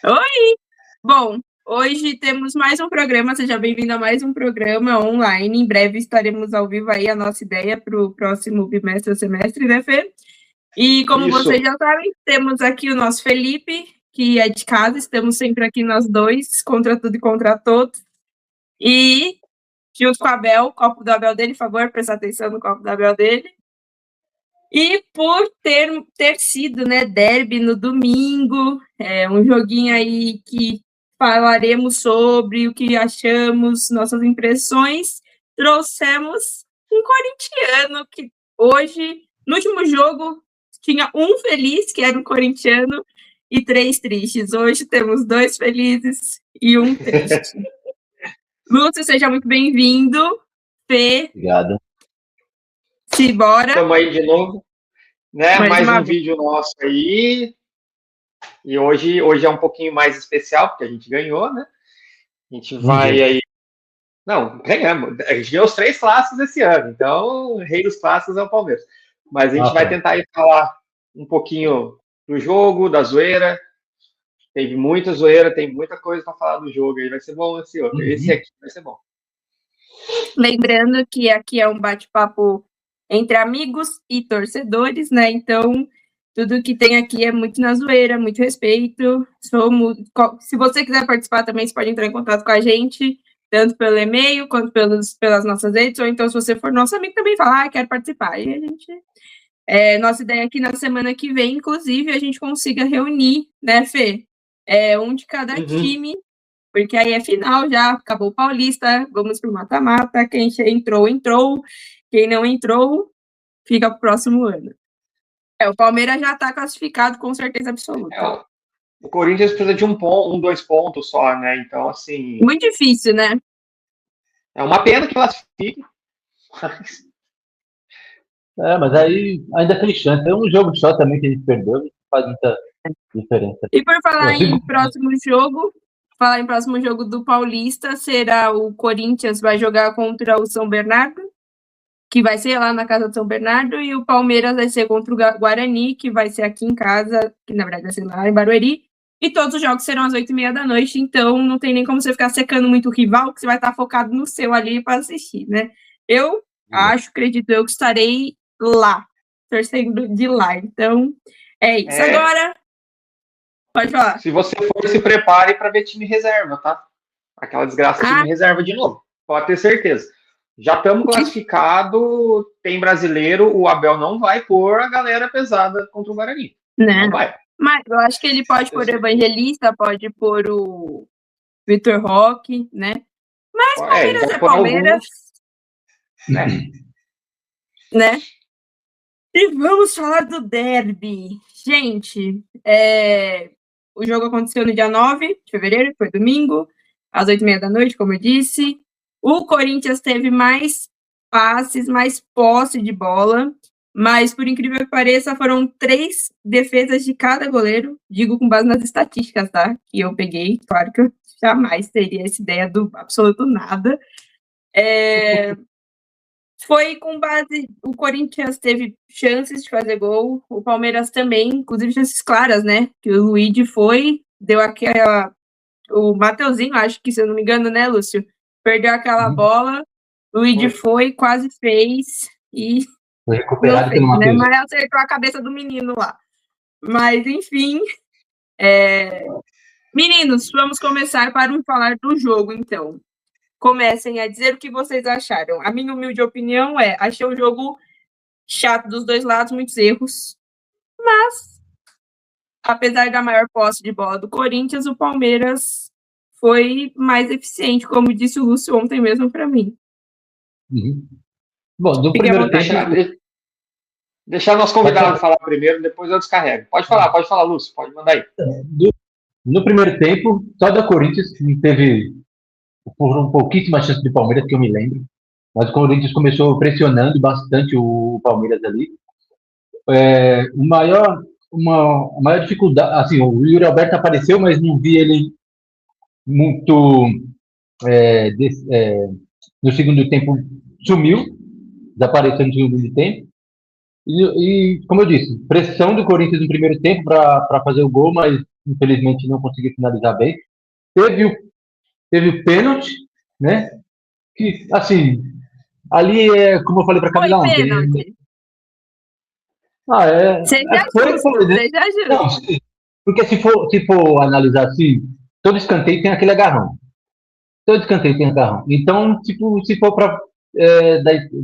Oi! Bom, hoje temos mais um programa, seja bem-vindo a mais um programa online. Em breve estaremos ao vivo aí a nossa ideia para o próximo bimestre ou semestre, né, Fê? E como vocês já sabem, temos aqui o nosso Felipe, que é de casa, estamos sempre aqui nós dois, contra tudo e contra todos. E junto com a Abel, o copo do Abel dele, por favor, prestar atenção no copo do Abel dele. E por ter sido, né, derby no domingo, um joguinho aí que falaremos sobre o que achamos, nossas impressões, trouxemos um corintiano que hoje, no último jogo, tinha um feliz, que era um corintiano, e 3 tristes. Hoje temos 2 felizes e um triste. Lúcio, seja muito bem-vindo. Fê. Obrigado. Simbora. Estamos aí de novo, né? Mais um vídeo nosso aí. E hoje é um pouquinho mais especial, porque a gente ganhou, né? A gente vai aí... Não, ganhamos. A gente ganhou os 3 clássicos esse ano, então o rei dos clássicos é o Palmeiras. Mas a gente vai tentar aí falar um pouquinho do jogo, da zoeira. Teve muita zoeira, tem muita coisa para falar do jogo aí. Vai ser bom esse outro. Esse aqui vai ser bom. Lembrando que aqui é um bate-papo entre amigos e torcedores, né? Então, tudo que tem aqui é muito na zoeira, muito respeito. Se você quiser participar também, você pode entrar em contato com a gente, tanto pelo e-mail, quanto pelas nossas redes, ou então, se você for nosso amigo, também falar, quero participar. E a gente... nossa ideia aqui na semana que vem, inclusive, a gente consiga reunir, né, Fê? Um de cada time, porque aí é final já, acabou o Paulista, vamos pro mata-mata, quem entrou, quem não entrou, fica pro próximo ano. O Palmeiras já tá classificado com certeza absoluta. O Corinthians precisa de 2 pontos só, né? Então, assim... Muito difícil, né? É uma pena que classifique. Mas aí ainda tem chance. É um jogo só também que a gente perdeu, não faz muita diferença. E por falar em próximo jogo do Paulista, será o Corinthians vai jogar contra o São Bernardo, que vai ser lá na casa do São Bernardo, e o Palmeiras vai ser contra o Guarani, que vai ser aqui em casa, que na verdade vai ser lá em Barueri, e todos os jogos serão às 8h30 da noite, então não tem nem como você ficar secando muito o rival, que você vai estar focado no seu ali para assistir, né? Eu acredito eu que estarei lá, torcendo de lá, então é isso. Agora, pode falar. Se você for, se prepare para ver time reserva, tá? Aquela desgraça time reserva de novo, pode ter certeza. Já estamos classificados, tem brasileiro, o Abel não vai pôr a galera pesada contra o Guarani. Não vai. Mas eu acho que ele pode pôr o Evangelista, pode pôr o Vitor Roque, né? Mas Palmeiras é Palmeiras. Né? E vamos falar do derby. Gente, o jogo aconteceu no dia 9 de fevereiro, foi domingo, às 8h30 da noite, como eu disse. O Corinthians teve mais passes, mais posse de bola, mas, por incrível que pareça, foram 3 defesas de cada goleiro, digo com base nas estatísticas, tá? Que eu peguei, claro que eu jamais teria essa ideia do absoluto nada. Foi com base... O Corinthians teve chances de fazer gol, o Palmeiras também, inclusive chances claras, né? Que o Luigi deu aquela... O Mateuzinho, acho que, se eu não me engano, né, Lúcio? Perdeu aquela bola, o Luigi quase fez, e foi recuperado pelo Matheus, né? Mas acertou a cabeça do menino lá. Mas, enfim, meninos, vamos começar para falar do jogo, então. Comecem a dizer o que vocês acharam. A minha humilde opinião achei o jogo chato dos dois lados, muitos erros, mas, apesar da maior posse de bola do Corinthians, o Palmeiras foi mais eficiente, como disse o Lúcio ontem mesmo para mim. Bom, do primeiro tempo... Deixar nosso convidado falar primeiro, depois eu descarrego. Pode falar, Lúcio, pode mandar aí. No primeiro tempo, só da Corinthians teve pouquíssimas chances do Palmeiras, que eu me lembro, mas o Corinthians começou pressionando bastante o Palmeiras ali. A maior dificuldade, assim, o Yuri Alberto apareceu, mas não vi ele muito no segundo tempo, desapareceu no segundo tempo, e como eu disse, pressão do Corinthians no primeiro tempo para fazer o gol, mas infelizmente não conseguiu finalizar bem. Teve o pênalti, né? Que, assim, ali como eu falei para Camila Foi ontem. pênalti. Seja Foi, justo, né? seja Não, justo. sim, porque se for analisar assim, todo escanteio tem aquele agarrão. Todo escanteio tem agarrão. Então, tipo, se for para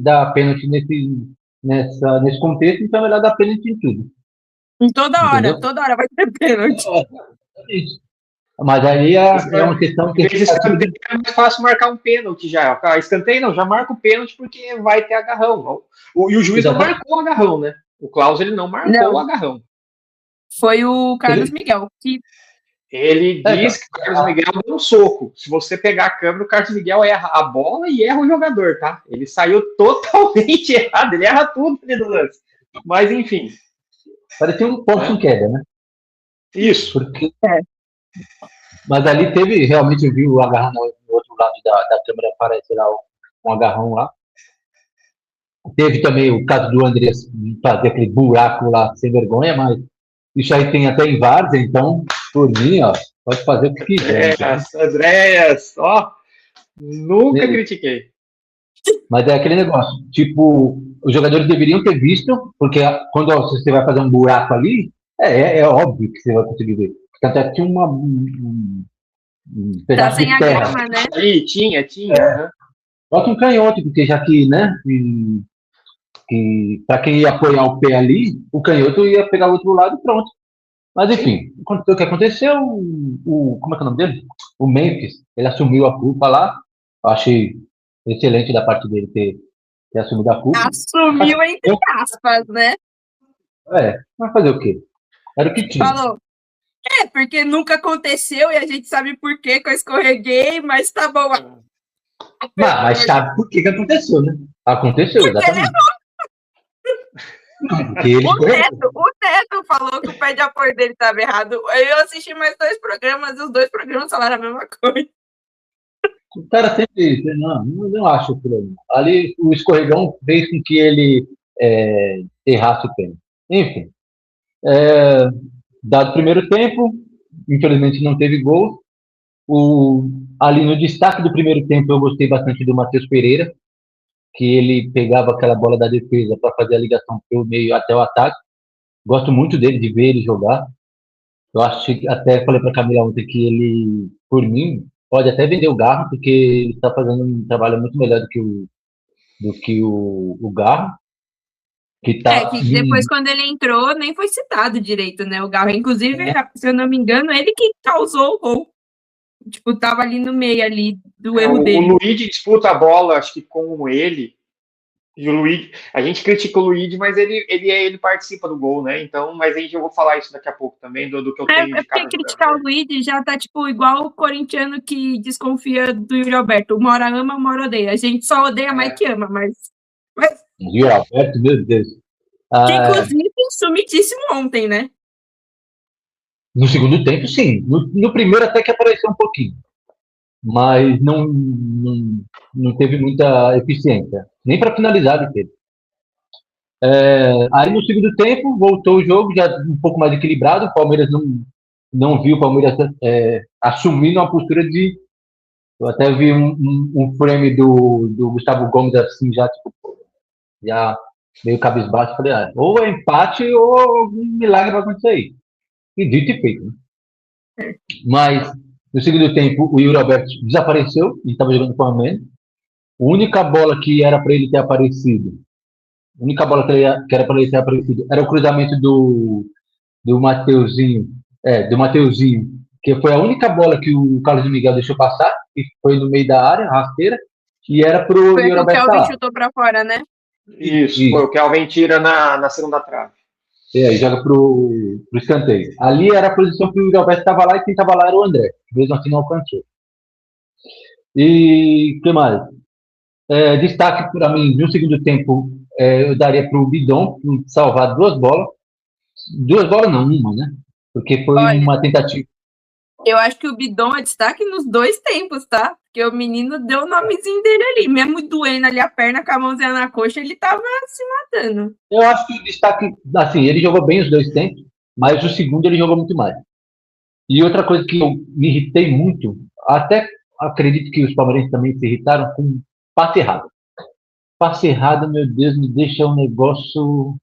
dar pênalti nesse contexto, então é melhor dar pênalti em tudo. Em Entendeu? toda hora vai ter pênalti. Isso. Mas aí é uma questão que Em vez de escanteio, é mais fácil marcar um pênalti já. Escanteio não, já marca o pênalti porque vai ter agarrão. E o juiz não marcou o agarrão, né? O Klaus, ele não marcou o agarrão. Foi o Carlos Miguel. Ele diz que o Carlos Miguel deu um soco. Se você pegar a câmera, o Carlos Miguel erra a bola e erra o jogador, tá? Ele saiu totalmente errado. Ele erra tudo ali do lance. Mas, enfim. Parecia um ponto em queda, né? Isso. Porque... Mas ali teve, realmente, eu vi o agarrão no outro lado da câmera, aparece lá um agarrão lá. Teve também o caso do Andrés fazer aquele buraco lá sem vergonha, mas isso aí tem até em várzea, então, por mim, ó, pode fazer o que quiser. Andréas, ó, nunca critiquei. Mas é aquele negócio, tipo, os jogadores deveriam ter visto, porque quando você vai fazer um buraco ali, é óbvio que você vai conseguir ver. Tanto é que tinha um pedaço sem de terra. Grama, né? Aí, tinha. Bota um canhoto, porque já que, né, que para quem ia apoiar o pé ali, o canhoto ia pegar o outro lado e pronto. Mas enfim, o que aconteceu, como é que é o nome dele? O Memphis, ele assumiu a culpa lá. Eu achei excelente da parte dele ter assumido a culpa. Assumiu entre aspas, né? Vai fazer o quê? Era o que tinha. Falou. Porque nunca aconteceu e a gente sabe por que eu escorreguei, mas tá bom. Mas sabe por que aconteceu, né? Aconteceu, porque exatamente. O Neto falou que o pé de apoio dele estava errado. Eu assisti mais 2 programas e os 2 programas falaram a mesma coisa. O cara sempre... Não acho o problema. Ali, o escorregão fez com que ele errasse o pênalti. Enfim. Dado o primeiro tempo, infelizmente não teve gol. Ali no destaque do primeiro tempo, eu gostei bastante do Matheus Pereira, que ele pegava aquela bola da defesa para fazer a ligação pelo meio até o ataque. Gosto muito dele, de ver ele jogar. Eu acho que até falei para a Camila ontem que ele, por mim, pode até vender o Garro, porque ele está fazendo um trabalho muito melhor do que o Garro. Que depois, quando ele entrou, nem foi citado direito, né? O Garro, inclusive, se eu não me engano, ele que causou o gol. Tipo, tava ali no meio ali do erro dele. O Luigi disputa a bola, acho que com ele. E o Luigi, a gente critica o Luigi, mas ele participa do gol, né? Então, mas aí eu vou falar isso daqui a pouco também, do que eu tenho de porque criticar o Luigi já tá, tipo, igual o corintiano que desconfia do Yuri Alberto. Uma hora ama, uma hora odeia. A gente só odeia mais que ama, mas... Yuri Alberto, meu Deus. Que, inclusive, sumidíssimo ontem, né? No segundo tempo, sim. No primeiro até que apareceu um pouquinho. Mas não teve muita eficiência. Nem para finalizar ele teve. Aí no segundo tempo, voltou o jogo, já um pouco mais equilibrado. O Palmeiras não viu o Palmeiras assumindo uma postura de... Eu até vi um frame do Gustavo Gomes assim, já meio cabisbaixo. Falei, ou é empate ou algum milagre vai acontecer aí. E dito e feito, né? Mas no segundo tempo, o Yuri Alberto desapareceu e estava jogando com a Flamengo. A única bola que era para ele ter aparecido, era o cruzamento do Mateuzinho, que foi a única bola que o Carlos Miguel deixou passar, que foi no meio da área, rasteira, e era para o Yuri Alberto. Foi o Kelvin chutou para fora, né? Isso, foi o Kelvin tira na segunda trave. Aí joga pro escanteio. Ali era a posição que o Gilberto estava lá e quem estava lá era o André. Mesmo assim não alcançou. E o que mais? Destaque para mim, no segundo tempo, eu daria para o Bidon salvar 2 bolas. 2 bolas não, uma, né? Porque foi uma tentativa. Eu acho que o Bidon é destaque nos 2 tempos, tá? Porque o menino deu o nomezinho dele ali. Mesmo doendo ali a perna com a mãozinha na coxa, ele tava se matando. Eu acho que o destaque, assim, ele jogou bem os 2 tempos, mas o segundo ele jogou muito mais. E outra coisa que eu me irritei muito, até acredito que os palmeirenses também se irritaram com passe errado. Passe errado, meu Deus, me deixa um negócio,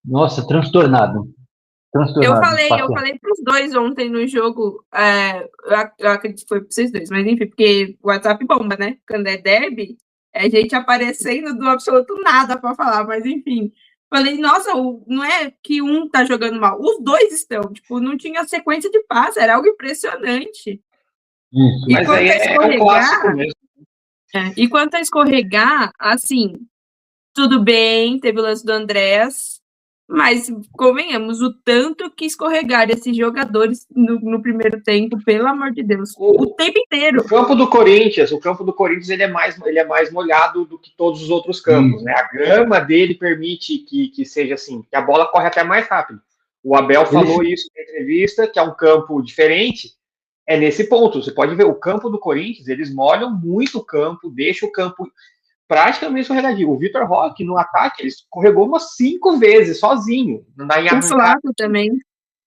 nossa, transtornado. Eu Transtornado. falei para os dois ontem no jogo, eu acredito que foi para vocês dois, mas enfim, porque o WhatsApp bomba, né? Quando é derby, é gente aparecendo do absoluto nada para falar, mas enfim. Falei, nossa, não é que um tá jogando mal, os dois estão, tipo, não tinha sequência de passe, era algo impressionante. Isso. Mas aí é um clássico mesmo. E quanto a escorregar, assim, tudo bem, teve o lance do Andrés, mas convenhamos, o tanto que escorregaram esses jogadores no primeiro tempo, pelo amor de Deus, o tempo inteiro. O campo do Corinthians ele é mais molhado do que todos os outros campos, né? A grama dele permite que seja assim, que a bola corre até mais rápido. O Abel falou isso na entrevista, que é um campo diferente. É nesse ponto, você pode ver, o campo do Corinthians, eles molham muito o campo, deixam o campo praticamente escorregadio. O Vitor Roque, no ataque, ele escorregou umas 5 vezes, sozinho. O Flávio também.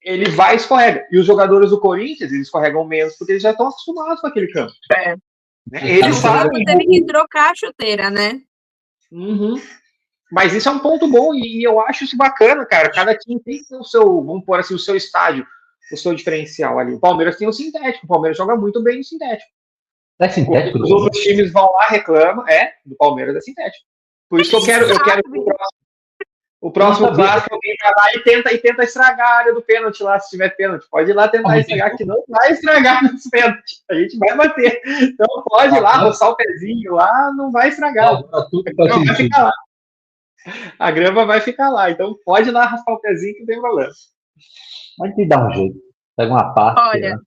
Ele vai e escorrega. E os jogadores do Corinthians, eles escorregam menos, porque eles já estão acostumados com aquele campo. Né? Eles sabem. Teve que trocar a chuteira, né? Uhum. Mas isso é um ponto bom, e eu acho isso bacana, cara. Cada time tem o seu, vamos pôr assim, o seu estádio, o seu diferencial ali. O Palmeiras tem o sintético, o Palmeiras joga muito bem no sintético. É sintético? Os outros times vão lá, reclamam, do Palmeiras é sintético. Por isso que eu quero o próximo clássico, alguém vai lá e tenta estragar a área do pênalti lá, se tiver pênalti. Pode ir lá tentar estragar, que não vai estragar nos pênaltis. A gente vai bater. Então pode ir lá, roçar o pezinho lá, não vai estragar. Vai ficar lá. A grama vai ficar lá. Então pode ir lá raspar o pezinho que não tem problema. Pode te dar um jeito. Pega uma pasta. Olha,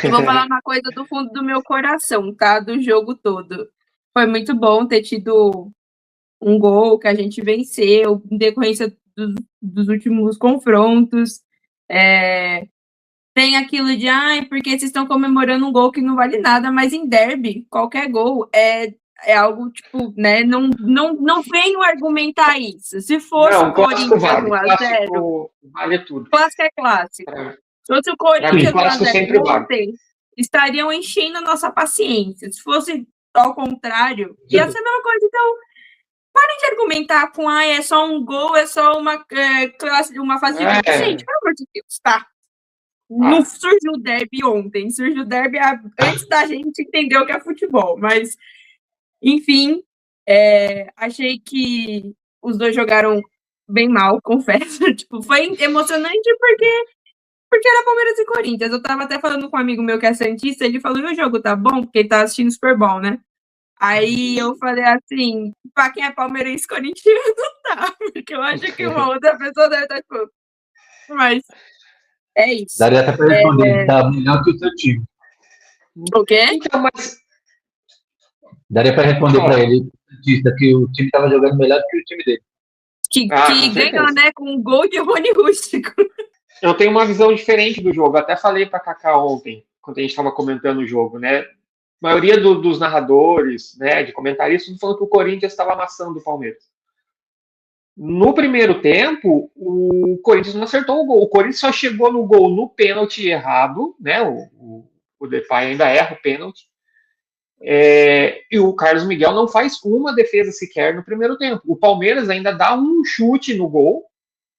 eu vou falar uma coisa do fundo do meu coração, tá? Do jogo todo. Foi muito bom ter tido um gol que a gente venceu em decorrência dos últimos confrontos. Tem aquilo de, porque vocês estão comemorando um gol que não vale nada, mas em derby, qualquer gol é algo, tipo, né, não venho argumentar isso. Se fosse o Corinthians 1-0, vale tudo. Clássico é clássico. Se fosse o Corinthians 1-0 ontem, estariam enchendo a nossa paciência. Se fosse ao contrário, ia ser a mesma coisa. Então, parem de argumentar com, é só um gol, é só uma fase de gol. Gente, pelo amor de Deus, tá? Não surgiu o derby ontem, surgiu o derby antes da gente entender o que é futebol, mas, enfim, achei que os dois jogaram bem mal, confesso. Tipo, foi emocionante porque era Palmeiras e Corinthians. Eu tava até falando com um amigo meu que é santista, ele falou, e o jogo tá bom? Porque ele tá assistindo Super Bowl, né? Aí eu falei assim, pra quem é palmeirense corintiano, não tá, porque eu acho que uma outra pessoa deve estar tipo, mas é isso. Daria até pra responder, tá melhor que o seu time. O quê? Então, mas... Daria pra responder pra ele que o time tava jogando melhor do que o time dele. Que ganhou, né, com um gol de Rony Rústico. Eu tenho uma visão diferente do jogo, eu até falei pra Cacá ontem, quando a gente tava comentando o jogo, né? A maioria dos narradores, né, de comentaristas, falando que o Corinthians estava amassando o Palmeiras. No primeiro tempo, o Corinthians não acertou o gol. O Corinthians só chegou no gol no pênalti errado, né? O Depay ainda erra o pênalti. E o Carlos Miguel não faz uma defesa sequer no primeiro tempo. O Palmeiras ainda dá um chute no gol,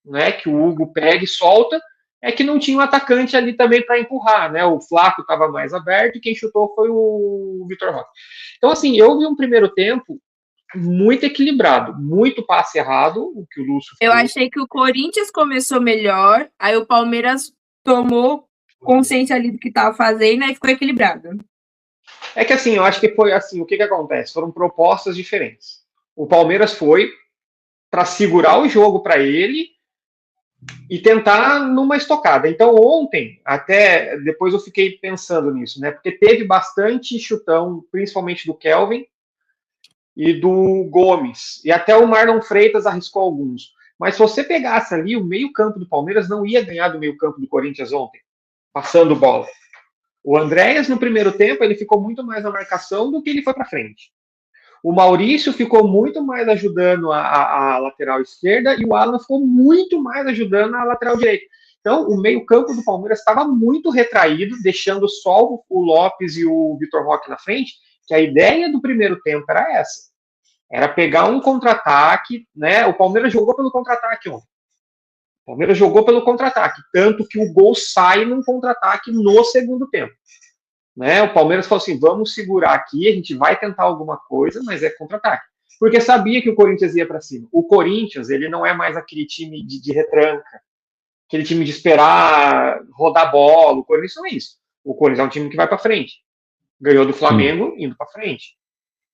né? Que o Hugo pega e solta. É que não tinha um atacante ali também para empurrar, né? O Flaco estava mais aberto e quem chutou foi o Vitor Roque. Então, assim, eu vi um primeiro tempo muito equilibrado, muito passe errado, o que o Lúcio falou. Eu achei que o Corinthians começou melhor, aí o Palmeiras tomou consciência ali do que estava fazendo e ficou equilibrado. É que assim, eu acho que foi assim, o que acontece? Foram propostas diferentes. O Palmeiras foi para segurar o jogo para ele e tentar numa estocada. Então ontem, até depois eu fiquei pensando nisso, né? Porque teve bastante chutão, principalmente do Kelvin e do Gomes. E até o Marlon Freitas arriscou alguns. Mas se você pegasse ali, o meio-campo do Palmeiras não ia ganhar do meio-campo do Corinthians ontem, passando bola. O Andréas, no primeiro tempo, ele ficou muito mais na marcação do que ele foi para frente. O Maurício ficou muito mais ajudando a lateral esquerda e o Alan ficou muito mais ajudando a lateral direita. Então, o meio-campo do Palmeiras estava muito retraído, deixando só o Lopes e o Vitor Roque na frente, que a ideia do primeiro tempo era essa. Era pegar um contra-ataque, né? O Palmeiras jogou pelo contra-ataque ontem. O Palmeiras jogou pelo contra-ataque, tanto que o gol sai num contra-ataque no segundo tempo. Né? O Palmeiras falou assim, vamos segurar aqui, a gente vai tentar alguma coisa, mas é contra-ataque. Porque sabia que o Corinthians ia para cima. O Corinthians, ele não é mais aquele time de retranca, aquele time de esperar rodar bola. O Corinthians não é isso. O Corinthians é um time que vai para frente. Ganhou do Flamengo, indo para frente.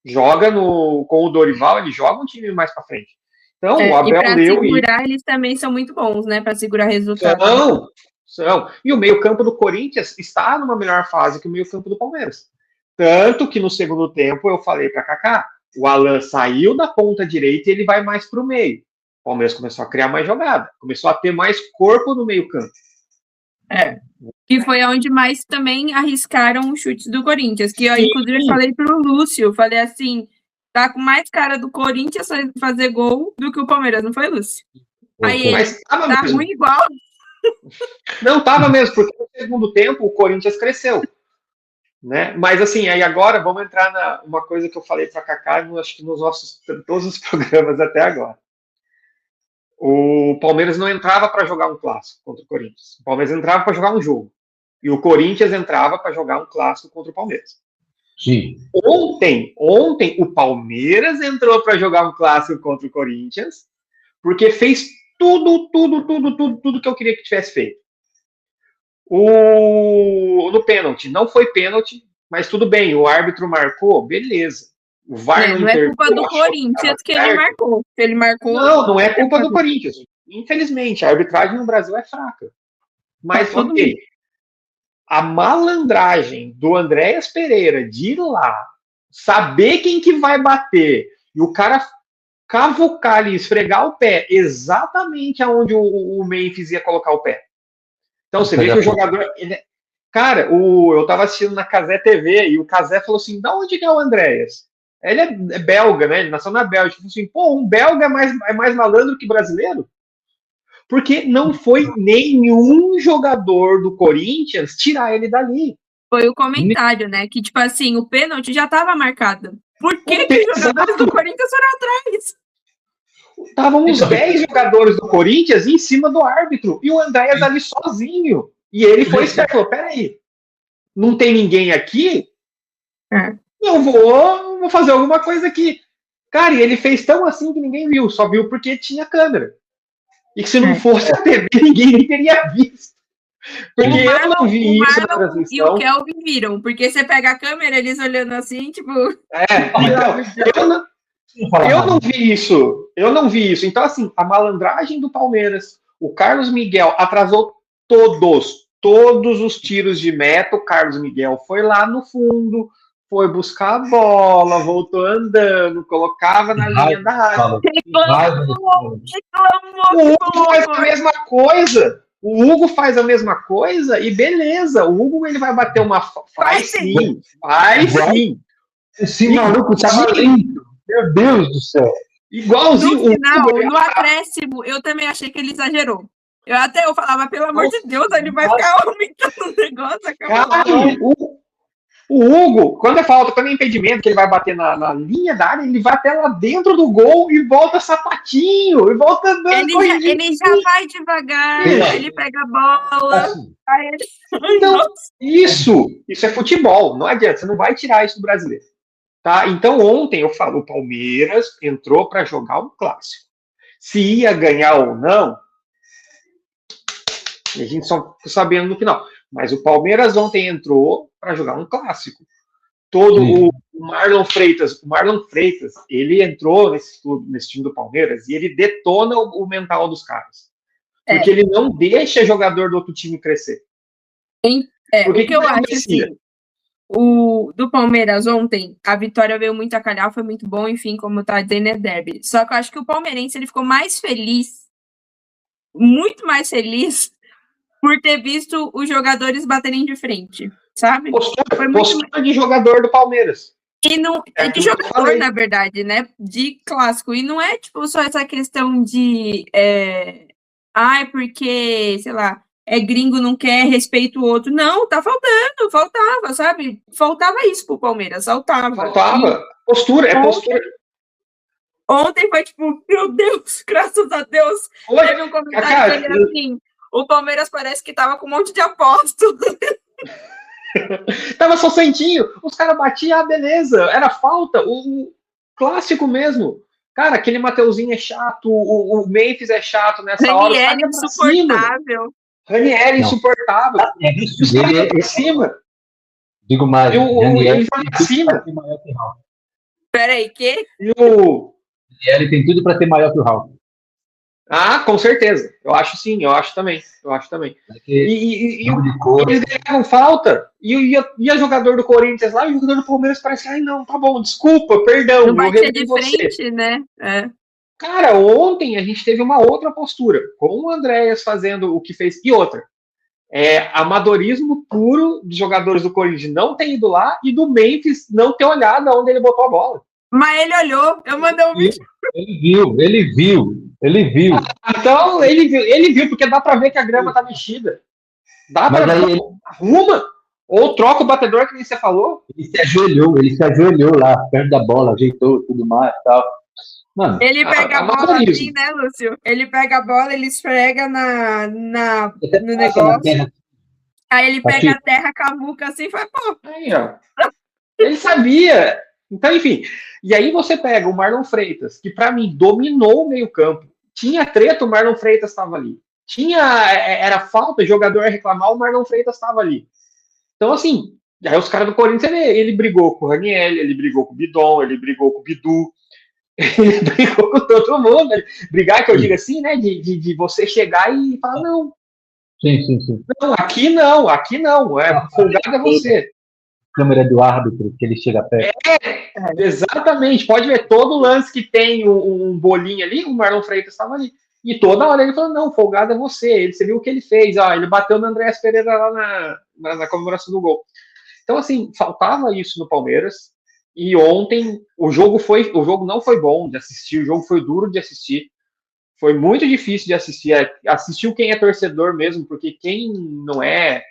Joga com o Dorival, ele joga um time mais para frente. Então, o Abel e para segurar, eles também são muito bons, né? Para segurar resultado. São. E o meio-campo do Corinthians está numa melhor fase que o meio-campo do Palmeiras. Tanto que no segundo tempo eu falei para Kaká, o Alan saiu da ponta direita e ele vai mais para o meio. O Palmeiras começou a criar mais jogada, começou a ter mais corpo no meio-campo. Que foi onde mais também arriscaram os chutes do Corinthians, que eu, inclusive, falei para o Lúcio, falei assim, tá com mais cara do Corinthians fazer gol do que o Palmeiras, não foi, Lúcio? Aí ele, tá ruim igual. Não tava mesmo, porque no segundo tempo o Corinthians cresceu. Né? Mas assim, aí agora vamos entrar numa coisa que eu falei para Kaká, acho que todos os programas até agora. O Palmeiras não entrava para jogar um clássico contra o Corinthians. O Palmeiras entrava para jogar um jogo. E o Corinthians entrava para jogar um clássico contra o Palmeiras. Sim. Ontem o Palmeiras entrou para jogar um clássico contra o Corinthians, porque fez tudo que eu queria que tivesse feito. No pênalti, não foi pênalti, mas tudo bem, o árbitro marcou, beleza. O VAR não é culpa do Corinthians que ele marcou. Ele marcou. Não é culpa do Corinthians. Infelizmente, a arbitragem no Brasil é fraca. Mas, ok. A malandragem do Andréas Pereira de ir lá, saber quem que vai bater, e o cara cavucar ali, esfregar o pé exatamente aonde o Memphis ia colocar o pé. Então, você vê que o jogador... Cara, eu tava assistindo na Cazé TV e o Cazé falou assim, da onde que é o Andréas? Ele é belga, né? Ele nasceu na Bélgica. Ele falou assim, pô, um belga é mais malandro que brasileiro? Porque não foi nenhum jogador do Corinthians tirar ele dali. Foi o comentário, né? Que, tipo assim, o pênalti já tava marcado. Por que os jogadores do Corinthians foram atrás? Estavam uns 10 jogadores do Corinthians em cima do árbitro. E o Andréas ali sozinho. E ele foi esperto. Falou, peraí, não tem ninguém aqui? Eu vou fazer alguma coisa aqui. Cara, e ele fez tão assim que ninguém viu. Só viu porque tinha câmera. E que se não fosse a TV, ninguém nem teria visto. Porque eu não vi isso na transmissão. E o Kelvin viram. Porque você pega a câmera, eles olhando assim, tipo... Eu não vi isso. Eu não vi isso. Então, assim, a malandragem do Palmeiras, o Carlos Miguel atrasou todos os tiros de meta. O Carlos Miguel foi lá no fundo, foi buscar a bola, voltou andando, colocava na linha da área. O Hugo faz a mesma coisa. O Hugo faz a mesma coisa e beleza. O Hugo ele vai bater uma... Faz sim. Esse maluco tava lindo. Meu Deus do céu. Igualzinho. No final, no acréscimo, eu também achei que ele exagerou. Eu falava, pelo amor de Deus, ele vai ficar aumentando o negócio. Cara, o Hugo, quando é falta, quando é impedimento, que ele vai bater na linha da área, ele vai até lá dentro do gol e volta sapatinho, e volta andando. Ele já vai devagar, ele pega a bola. Aí ele... Então, isso é futebol, não adianta, você não vai tirar isso do brasileiro. Tá? Então, ontem eu falo, o Palmeiras entrou para jogar um clássico. Se ia ganhar ou não, a gente só ficou sabendo no final. Mas o Palmeiras ontem entrou para jogar um clássico. O Marlon Freitas, ele entrou nesse time do Palmeiras e ele detona o mental dos caras. Porque ele não deixa jogador do outro time crescer. O que eu acho assim, do Palmeiras ontem, a vitória veio muito a calhar, foi muito bom, enfim, como tá dizendo, é derby. Só que eu acho que o palmeirense ele ficou mais feliz, muito mais feliz, por ter visto os jogadores baterem de frente, sabe? Postura de jogador do Palmeiras. E não, de jogador, na verdade, né? De clássico. E não é, tipo, só essa questão de... porque, sei lá, gringo, não quer, respeita o outro. Não, tá faltava, sabe? Faltava isso pro Palmeiras, faltava. Postura, é postura. Ontem foi tipo, meu Deus, graças a Deus. Teve um comentário dele assim, o Palmeiras parece que tava com um monte de apóstolo. Tava só centinho, os caras batiam, beleza, era falta, o clássico mesmo. Cara, aquele Mateuzinho é chato, o Memphis é chato nessa hora. Raniel insuportável. Raniel insuportável. Os caras iam pra cima. Digo mais, ele foi pra cima. Peraí, que? E o Raniel tem tudo pra ser maior que o Ralf. Ah, com certeza. Eu acho sim, eu acho também. E eles ganharam falta. E a jogador do Corinthians lá, e o jogador do Palmeiras parece que, ai não, tá bom, desculpa, perdão. Não batia de frente, né? Cara, ontem a gente teve uma outra postura, com o Andréas fazendo o que fez. E outra, amadorismo puro de jogadores do Corinthians não ter ido lá e do Memphis não ter olhado aonde ele botou a bola. Mas ele olhou, eu mandei um vídeo. Ele viu. Então, ele viu, porque dá pra ver que a grama tá mexida. Dá pra ver. Arruma. Ou troca o batedor, que nem você falou. Ele se ajoelhou lá, perto da bola, ajeitou tudo mais e tal. Mano, ele pega a bola assim, né, Lúcio? Ele pega a bola, ele esfrega no negócio. Aí ele pega a terra, cavuca assim e faz, pô. Aí, ó. Ele sabia. Então, enfim. E aí você pega o Marlon Freitas, que pra mim dominou o meio-campo. Tinha treta, o Marlon Freitas estava ali. Era falta, o jogador ia reclamar, o Marlon Freitas estava ali. Então, assim, aí os caras do Corinthians, ele brigou com o Raniel, ele brigou com o Bidon, ele brigou com o Bidu, ele brigou com todo mundo. Brigar, que eu digo assim, né? De você chegar e falar, não. Sim. Não, aqui não. Folgado é você. Câmera do árbitro, que ele chega perto. Exatamente. Pode ver, todo lance que tem um bolinho ali, o Marlon Freitas estava ali. E toda hora ele falou, não, folgado é você. Você viu o que ele fez. Ele bateu no Andréas Pereira lá na comemoração do gol. Então, assim, faltava isso no Palmeiras. E ontem o jogo não foi bom de assistir, o jogo foi duro de assistir. Foi muito difícil de assistir. Assistiu quem é torcedor mesmo, porque quem não é...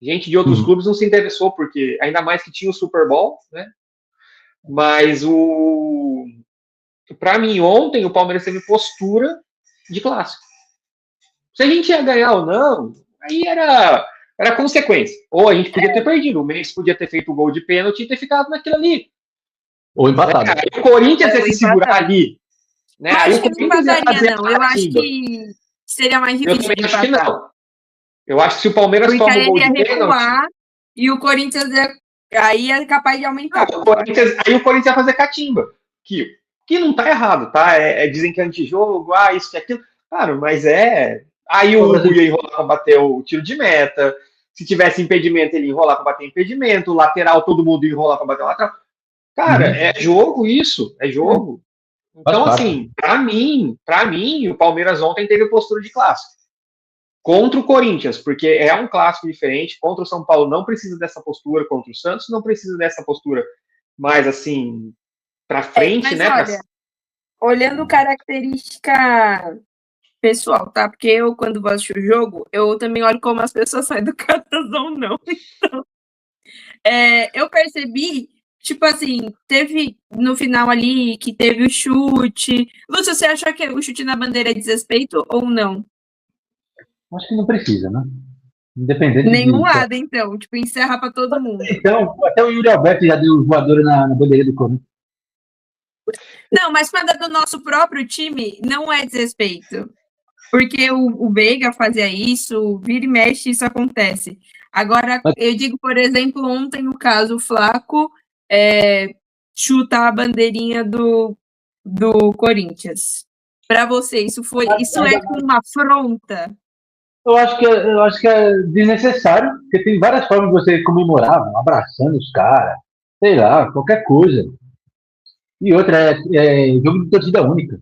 Gente de outros clubes não se interessou, porque ainda mais que tinha o Super Bowl, né? Mas para mim, ontem, o Palmeiras teve postura de clássico. Se a gente ia ganhar ou não, aí era consequência. Ou a gente podia ter perdido, o Mendes podia ter feito o gol de pênalti e ter ficado naquilo ali. Ou empatado. Aí o Corinthians ia se segurar ali. Né? Mas aí acho que não empataria, não. Eu acho que seria mais difícil. Eu também acho que não. Eu acho que se o Palmeiras toma o gol de pênalti... E o Corinthians aí é capaz de aumentar. Aí o Corinthians ia fazer catimba. Que não tá errado, tá? Dizem que é antijogo, isso, que aquilo. Claro, mas Aí o Hugo ia enrolar pra bater o tiro de meta. Se tivesse impedimento, ele ia enrolar pra bater impedimento. O lateral, todo mundo ia enrolar pra bater o lateral. Cara, é jogo isso. É jogo. Então, assim, pra mim, o Palmeiras ontem teve postura de clássico. Contra o Corinthians, porque é um clássico diferente. Contra o São Paulo não precisa dessa postura, contra o Santos não precisa dessa postura. Mas, assim, pra frente, né? Olha, olhando característica pessoal, tá? Porque eu, quando vou assistir o jogo, eu também olho como as pessoas são educadas ou não. Então, eu percebi, tipo assim, teve no final ali que teve o chute. Lúcio, você acha que o chute na bandeira é desrespeito ou não? Acho que não precisa, né? Independente nenhum lado, então. Tipo, encerra pra todo mundo. Então, até o Yuri Alberto já deu voadora na bandeira do Corinthians. Não, mas quando é do nosso próprio time, não é desrespeito. Porque o Veiga fazia isso, vira e mexe, isso acontece. Agora, eu digo, por exemplo, ontem, no caso, o Flaco chuta a bandeirinha do Corinthians. Para você, isso é uma afronta? Eu acho que é desnecessário, porque tem várias formas de você comemorar, abraçando os caras, sei lá, qualquer coisa. E outra, jogo de torcida única.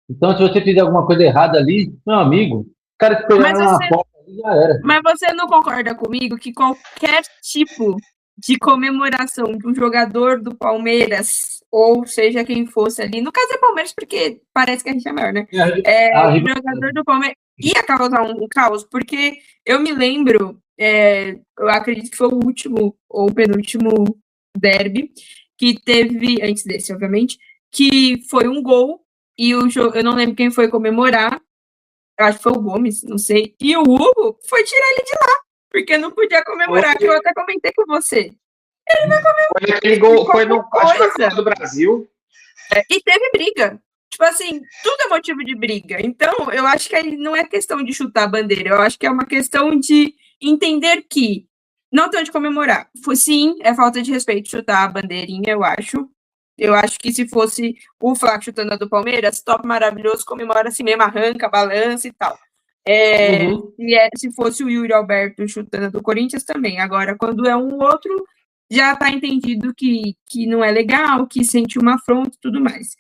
Então, se você fizer alguma coisa errada ali, meu amigo, o cara te pegar na porta ali já era. Mas você não concorda comigo que qualquer tipo de comemoração de um jogador do Palmeiras, ou seja quem fosse ali, no caso é Palmeiras porque parece que a gente é maior, né? O jogador do Palmeiras, ia causar um caos, porque eu me lembro, eu acredito que foi o último ou penúltimo derby que teve, antes desse, obviamente, que foi um gol e eu não lembro quem foi comemorar, eu acho que foi o Gomes, não sei, e o Hugo foi tirar ele de lá, porque não podia comemorar, que eu até comentei com você. Ele vai comemorar. Foi aquele gol, foi no Copa do Brasil. E teve briga. Tipo assim, tudo é motivo de briga. Então, eu acho que aí não é questão de chutar a bandeira, eu acho que é uma questão de entender que não tem onde comemorar. Sim, é falta de respeito chutar a bandeirinha, eu acho. Eu acho que se fosse o Flaco chutando a do Palmeiras, top maravilhoso, comemora assim mesmo, arranca, balança e tal. Se fosse o Yuri Alberto chutando a do Corinthians também. Agora, quando é um outro, já está entendido que não é legal, que sente uma afronta e tudo mais.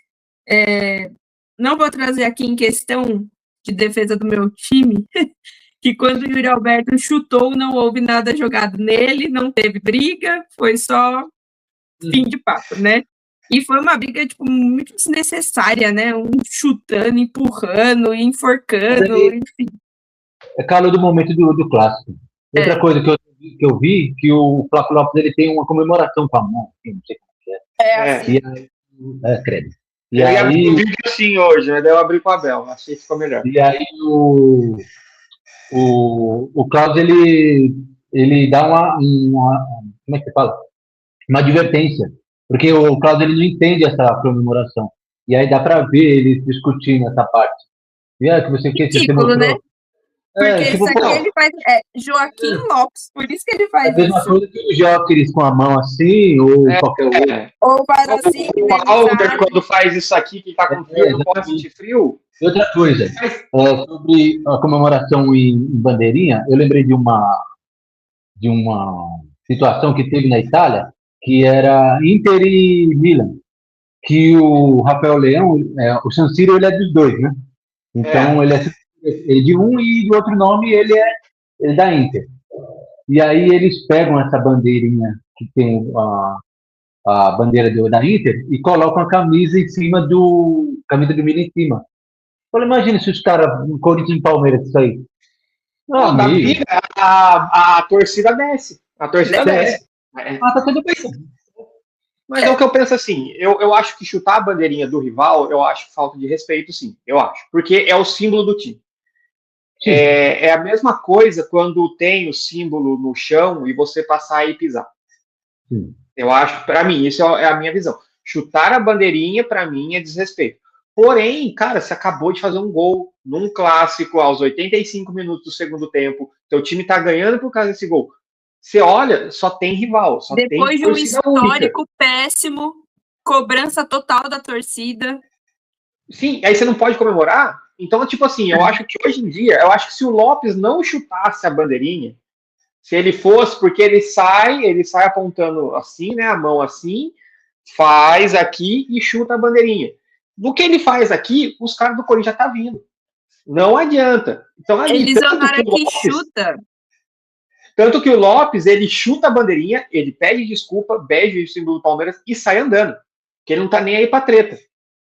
Não vou trazer aqui em questão de defesa do meu time, que quando o Yuri Alberto chutou, não houve nada jogado nele, não teve briga, foi só fim de papo, né? E foi uma briga, tipo, muito desnecessária, né? Um chutando, empurrando, enforcando, enfim. É calor do momento do clássico. Outra coisa que eu vi, que o Flávio Lopes ele tem uma comemoração com a mão, não sei como que é. Assim. Credo. E eu ia abrir o vídeo assim hoje, mas daí eu abri com a Abel, achei que ficou melhor. E aí o Klaus, ele dá uma como é que você fala? Uma advertência, porque o Klaus ele não entende essa comemoração. E aí dá para ver ele discutindo essa parte. E que você quer se mostrou, né? Porque isso aqui ele faz Joaquim Lopes, por isso que ele faz isso. A mesma coisa que o Jóqueres com a mão assim, ou qualquer outro. Ou faz assim. O Alder, quando faz isso aqui, que tá com frio, não pode sentir frio. E outra coisa, sobre a comemoração em bandeirinha, eu lembrei de uma situação que teve na Itália, que era Inter e Milan, que o Rafael Leão, o San Siro, ele é dos dois, né? Então, ele é de um e de outro nome, ele é da Inter. E aí eles pegam essa bandeirinha que tem a bandeira da Inter e colocam a camisa em cima camisa do Milan em cima. Olha, imagina se os caras, Corinthians e Palmeiras, isso aí. A torcida desce. A torcida desce. Tá tudo bem. Mas é o que eu penso assim, eu acho que chutar a bandeirinha do rival, eu acho falta de respeito, sim, eu acho. Porque é o símbolo do time. É a mesma coisa quando tem o símbolo no chão e você passar e pisar. Sim. Eu acho, para mim, isso é a minha visão. Chutar a bandeirinha, para mim, é desrespeito. Porém, cara, você acabou de fazer um gol num clássico aos 85 minutos do segundo tempo, teu time tá ganhando por causa desse gol. Você olha, só tem rival. Só depois tem de um histórico péssimo, cobrança total da torcida. Sim, aí você não pode comemorar? Então, tipo assim, eu acho que hoje em dia, eu acho que se o Lopes não chutasse a bandeirinha, se ele fosse, porque ele sai apontando assim, né, a mão assim, faz aqui e chuta a bandeirinha. No que ele faz aqui, os caras do Corinthians já tá vindo. Não adianta. Então, ali, eles amaram que chuta. Tanto que o Lopes, ele chuta a bandeirinha, ele pede desculpa, beija o símbolo do Palmeiras e sai andando. Porque ele não tá nem aí pra treta.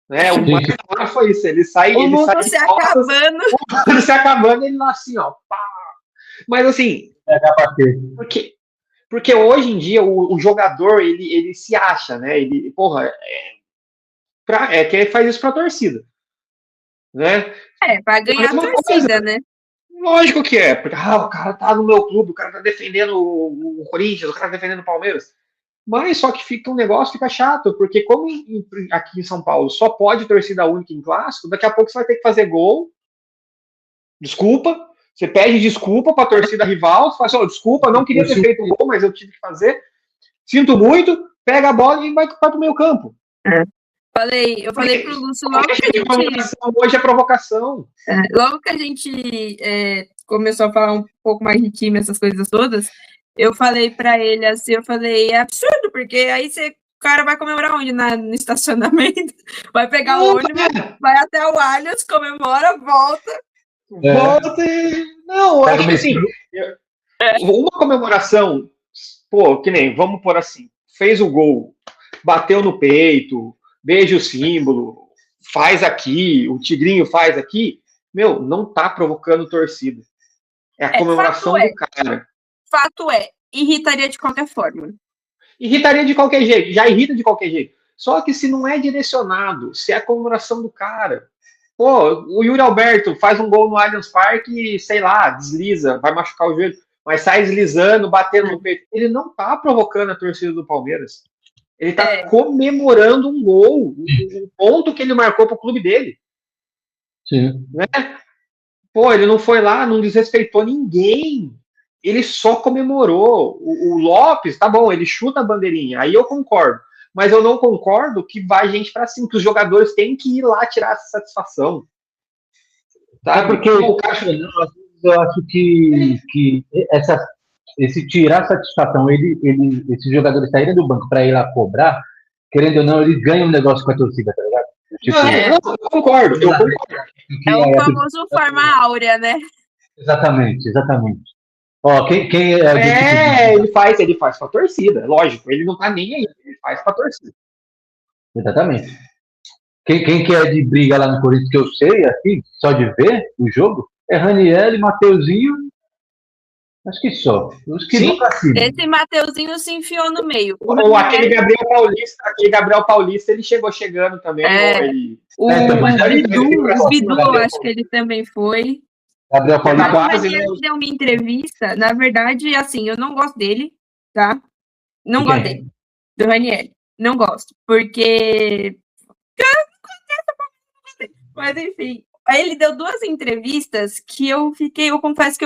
Né? O mais claro foi isso. Ele sai. O mundo se acabando. O mundo se acabando, ele lá assim, ó. Pá. Mas assim. Porque hoje em dia o jogador ele se acha, né? Ele, porra, que ele faz isso pra torcida. Né? Pra ganhar a torcida, né? Lógico que é, porque o cara tá no meu clube, o cara tá defendendo o Corinthians, o cara tá defendendo o Palmeiras. Mas só que fica um negócio, fica chato, porque como aqui em São Paulo só pode torcida única em clássico, daqui a pouco você vai ter que fazer gol. Desculpa, você pede desculpa pra torcida rival, você fala assim, desculpa, não queria ter feito gol, mas eu tive que fazer. Sinto muito, pega a bola e vai pro meio campo. Eu falei pro Lúcio logo que a gente... Hoje é provocação. Logo que a gente começou a falar um pouco mais de time, essas coisas todas, eu falei pra ele assim, é absurdo, porque aí o cara vai comemorar onde? No estacionamento? Vai pegar o ônibus, vai até o Allianz, comemora, volta. Volta e... Não, eu acho que assim, uma comemoração, que nem, vamos por assim, fez o gol, bateu no peito, beija o símbolo, faz aqui, o Tigrinho faz aqui, Meu, não tá provocando torcida. É a comemoração do cara. Fato é, irritaria de qualquer forma. Irritaria de qualquer jeito, já irrita de qualquer jeito. Só que se não é direcionado, se é a comemoração do cara. Pô, o Yuri Alberto faz um gol no Allianz Parque e, sei lá, desliza, vai machucar o joelho, mas sai deslizando, batendo no peito. Ele não tá provocando a torcida do Palmeiras. Ele tá comemorando um gol, um ponto que ele marcou pro clube dele. Sim. Né? Pô, ele não foi lá, não desrespeitou ninguém. Ele só comemorou. O Lopes, tá bom, ele chuta a bandeirinha, aí eu concordo. Mas eu não concordo que vai gente para cima, que os jogadores têm que ir lá tirar essa satisfação. Tá? É porque eu acho que esse tirar satisfação, esses jogadores saírem do banco para ir lá cobrar, querendo ou não, eles ganham um negócio com a torcida, tá ligado? Tipo, eu concordo. É o famoso forma áurea, né? Exatamente. Ó, quem ele faz com a torcida, lógico. Ele não tá nem aí, ele faz com a torcida. Exatamente. Quem que é de briga lá no Corinthians, que eu sei, assim, só de ver o jogo, é Raniel, Mateuzinho, acho que só. Os que vão pra cima. Esse Mateuzinho se enfiou no meio. Ou aquele Gabriel Paulista, ele chegou chegando também. O Bidu, eu acho que ele também foi. Gabriel Paulista ele deu uma entrevista, na verdade, assim, eu não gosto dele, tá? Não gosto dele, do Raniel. Não gosto, porque... Mas, enfim, aí ele deu 2 entrevistas que eu confesso que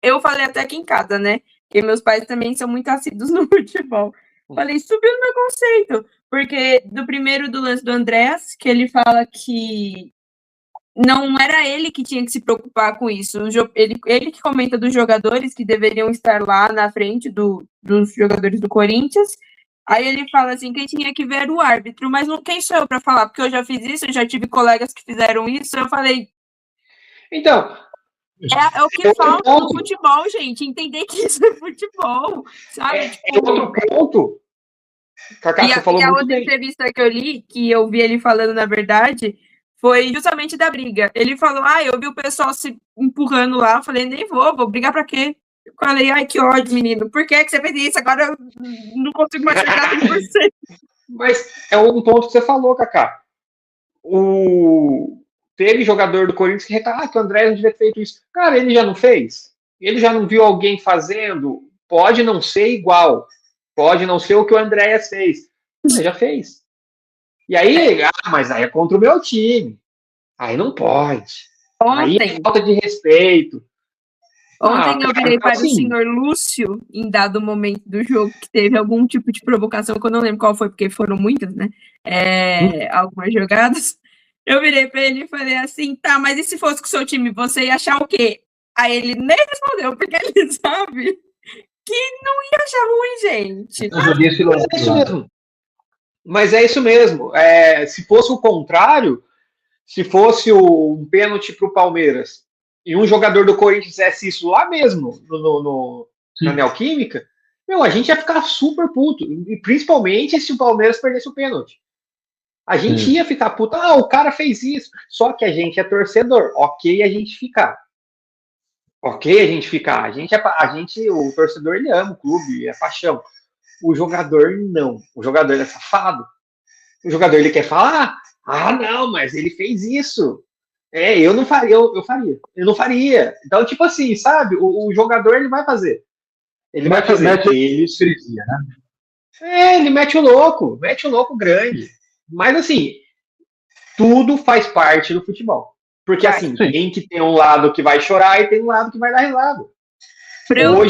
eu falei até aqui em casa, né? Porque meus pais também são muito assíduos no futebol. Falei, subiu no meu conceito, porque do lance do Andrés, que ele fala que não era ele que tinha que se preocupar com isso. Ele que comenta dos jogadores que deveriam estar lá na frente dos jogadores do Corinthians. Aí ele fala assim, quem tinha que ver era o árbitro, mas quem sou eu para falar? Porque eu já fiz isso, eu já tive colegas que fizeram isso, eu falei... Então... É o que falta no futebol, gente, entender que isso é futebol, sabe? É outro ponto. Cacá, você falou e a muito outra bem. entrevista que eu li, que eu vi ele falando na verdade, foi justamente da briga. Ele falou, eu vi o pessoal se empurrando lá, eu falei, nem vou brigar pra quê? Eu falei, ai, que ódio, menino, por que você fez isso? Agora eu não consigo mais chegar 100%. Mas é um ponto que você falou, Cacá. Teve jogador do Corinthians que reclama que o André não devia ter feito isso. Cara, ele já não fez? Ele já não viu alguém fazendo? Pode não ser igual. Pode não ser o que o Andréas fez. Ele já fez. E aí, mas aí é contra o meu time. Aí não pode. Aí é falta de respeito. Ontem eu virei para o senhor Lúcio, em dado momento do jogo, que teve algum tipo de provocação, que eu não lembro qual foi, porque foram muitas, né? Algumas jogadas. Eu virei para ele e falei assim, tá, mas e se fosse com o seu time, você ia achar o quê? Aí ele nem respondeu, porque ele sabe que não ia achar ruim, gente. É isso mesmo. Mas é isso mesmo. Se fosse o contrário, se fosse um pênalti para o Palmeiras e um jogador do Corinthians fizesse isso lá mesmo, na Neoquímica, a gente ia ficar super puto. E principalmente se o Palmeiras perdesse o pênalti. A gente ia ficar puto. O cara fez isso. Só que a gente é torcedor. Ok a gente ficar. O torcedor, ele ama o clube, é paixão. O jogador, não. O jogador é safado. O jogador, ele quer falar, não, mas ele fez isso. Eu não faria, eu faria. Eu não faria. Então, tipo assim, sabe? O jogador, ele vai fazer. Ele vai fazer. Ele mete o louco grande. Mas, assim, tudo faz parte do futebol. Porque, assim, tem que ter um lado que vai chorar e tem um lado que vai dar risada. Para eu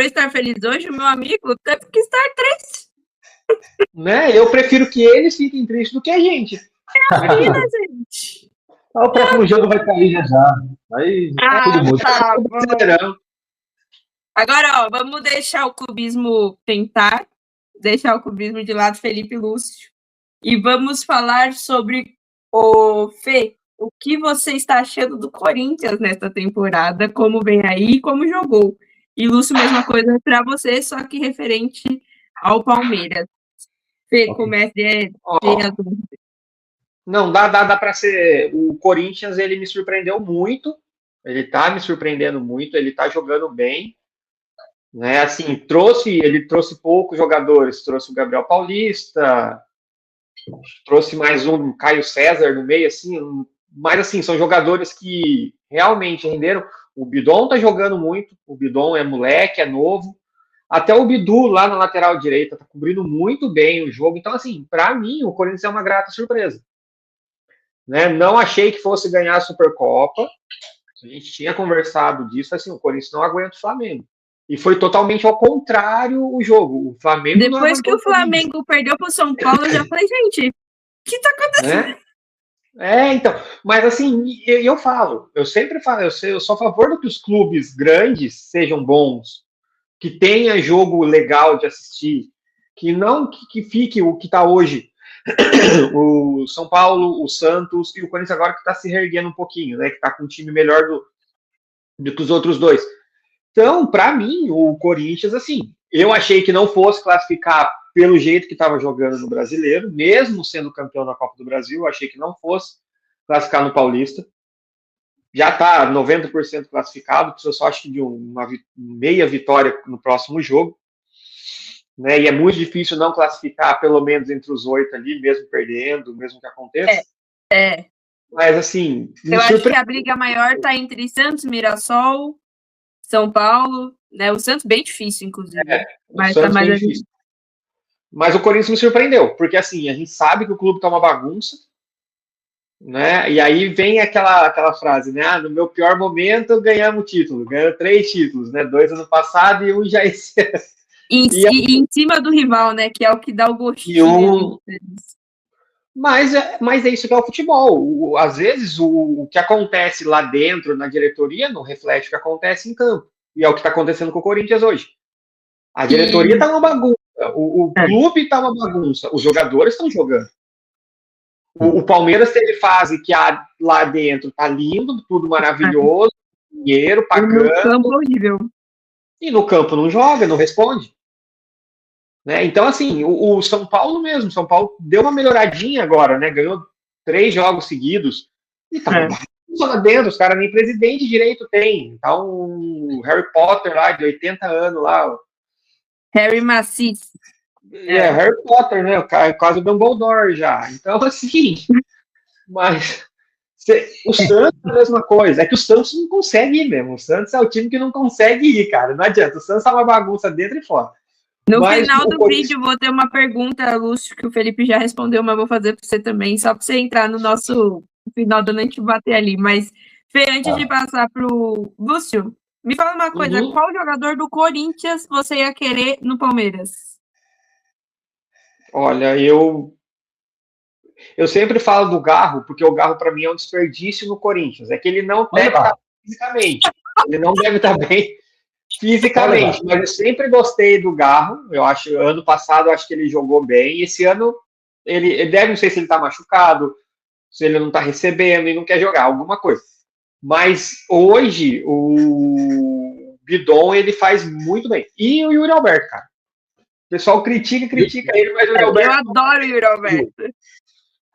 estar feliz hoje, o meu amigo teve que estar triste. Né? Eu prefiro que eles fiquem tristes do que a gente. Gente. O próximo jogo vai cair já. Aí, todo mundo. Agora, vamos deixar o clubismo deixar o clubismo de lado, Felipe Lúcio, e vamos falar sobre o Fê. O que você está achando do Corinthians nesta temporada? Como vem aí e como jogou? E, Lúcio, mesma coisa para você, só que referente ao Palmeiras. Fê, comece a dúvida. Não, dá para ser. O Corinthians, ele me surpreendeu muito. Ele tá me surpreendendo muito. Ele tá jogando bem. Né? Assim, ele trouxe poucos jogadores. Trouxe o Gabriel Paulista. Trouxe mais um Caio César no meio, assim. Mas, assim, são jogadores que realmente renderam. O Bidon tá jogando muito. O Bidon é moleque, é novo. Até o Bidu, lá na lateral direita, tá cobrindo muito bem o jogo. Então, assim, para mim, o Corinthians é uma grata surpresa. Né? Não achei que fosse ganhar a Supercopa. A gente tinha conversado disso, assim, o Corinthians não aguenta o Flamengo. E foi totalmente ao contrário o jogo. O Flamengo depois que o Flamengo perdeu para o São Paulo, eu já falei, gente, o que está acontecendo? Então, mas assim, eu sempre falo, eu sou a favor de que os clubes grandes sejam bons, que tenha jogo legal de assistir, que não que fique o que está hoje, o São Paulo, o Santos e o Corinthians agora que está se reerguendo um pouquinho, né? Que está com um time melhor do que os outros dois. Então, para mim, o Corinthians, assim, eu achei que não fosse classificar pelo jeito que estava jogando no Brasileiro, mesmo sendo campeão da Copa do Brasil, eu achei que não fosse classificar no Paulista. Já está 90% classificado, precisa só acho que de uma meia vitória no próximo jogo. Né? E é muito difícil não classificar pelo menos entre os 8 ali, mesmo perdendo, mesmo que aconteça. Mas assim, eu acho que a briga maior está entre Santos, Mirassol, São Paulo, né? O Santos bem difícil, inclusive. Mas tá mais difícil. Mas o Corinthians me surpreendeu, porque assim, a gente sabe que o clube tá uma bagunça, né? E aí vem aquela frase, né? No meu pior momento ganhamos o título, ganhamos 3 títulos, né? 2 ano passado e 1 já esse ano. E em cima do rival, né? Que é o que dá o gostinho. Mas é isso que é o futebol. Às vezes, o que acontece lá dentro, na diretoria, não reflete o que acontece em campo. E é o que está acontecendo com o Corinthians hoje. A diretoria está uma bagunça. O clube está uma bagunça. Os jogadores estão jogando. O Palmeiras teve fase que lá dentro tá lindo, tudo maravilhoso, dinheiro, pagando. No campo horrível. E no campo não joga, não responde. Né? Então, assim, o São Paulo mesmo, São Paulo deu uma melhoradinha agora, né? Ganhou 3 jogos seguidos. E tá lá dentro, os caras nem presidente direito tem. Então, o Harry Potter lá, de 80 anos lá. Harry Macis. Harry Potter, né? O cara quase o Dumbledore já. Então, assim, mas o Santos é a mesma coisa. É que o Santos não consegue ir mesmo. O Santos é o time que não consegue ir, cara. Não adianta. O Santos tá uma bagunça dentro e fora. No final do vídeo, vou ter uma pergunta, Lúcio, que o Felipe já respondeu, mas vou fazer para você também, só para você entrar no nosso final da noite e bater ali. Mas, Fê, antes de passar para o Lúcio, me fala uma coisa, qual jogador do Corinthians você ia querer no Palmeiras? Olha, eu sempre falo do Garro, porque o Garro, para mim, é um desperdício no Corinthians. É que ele não deve estar fisicamente. Ele não deve estar bem fisicamente, mas eu sempre gostei do Garro. Eu acho, ano passado, eu acho que ele jogou bem. Esse ano, ele deve, não sei se ele está machucado, se ele não está recebendo e não quer jogar, alguma coisa. Mas hoje, o Bidon, ele faz muito bem. E o Yuri Alberto, cara. O pessoal critica ele, mas o Yuri Alberto... Eu adoro o Yuri Alberto.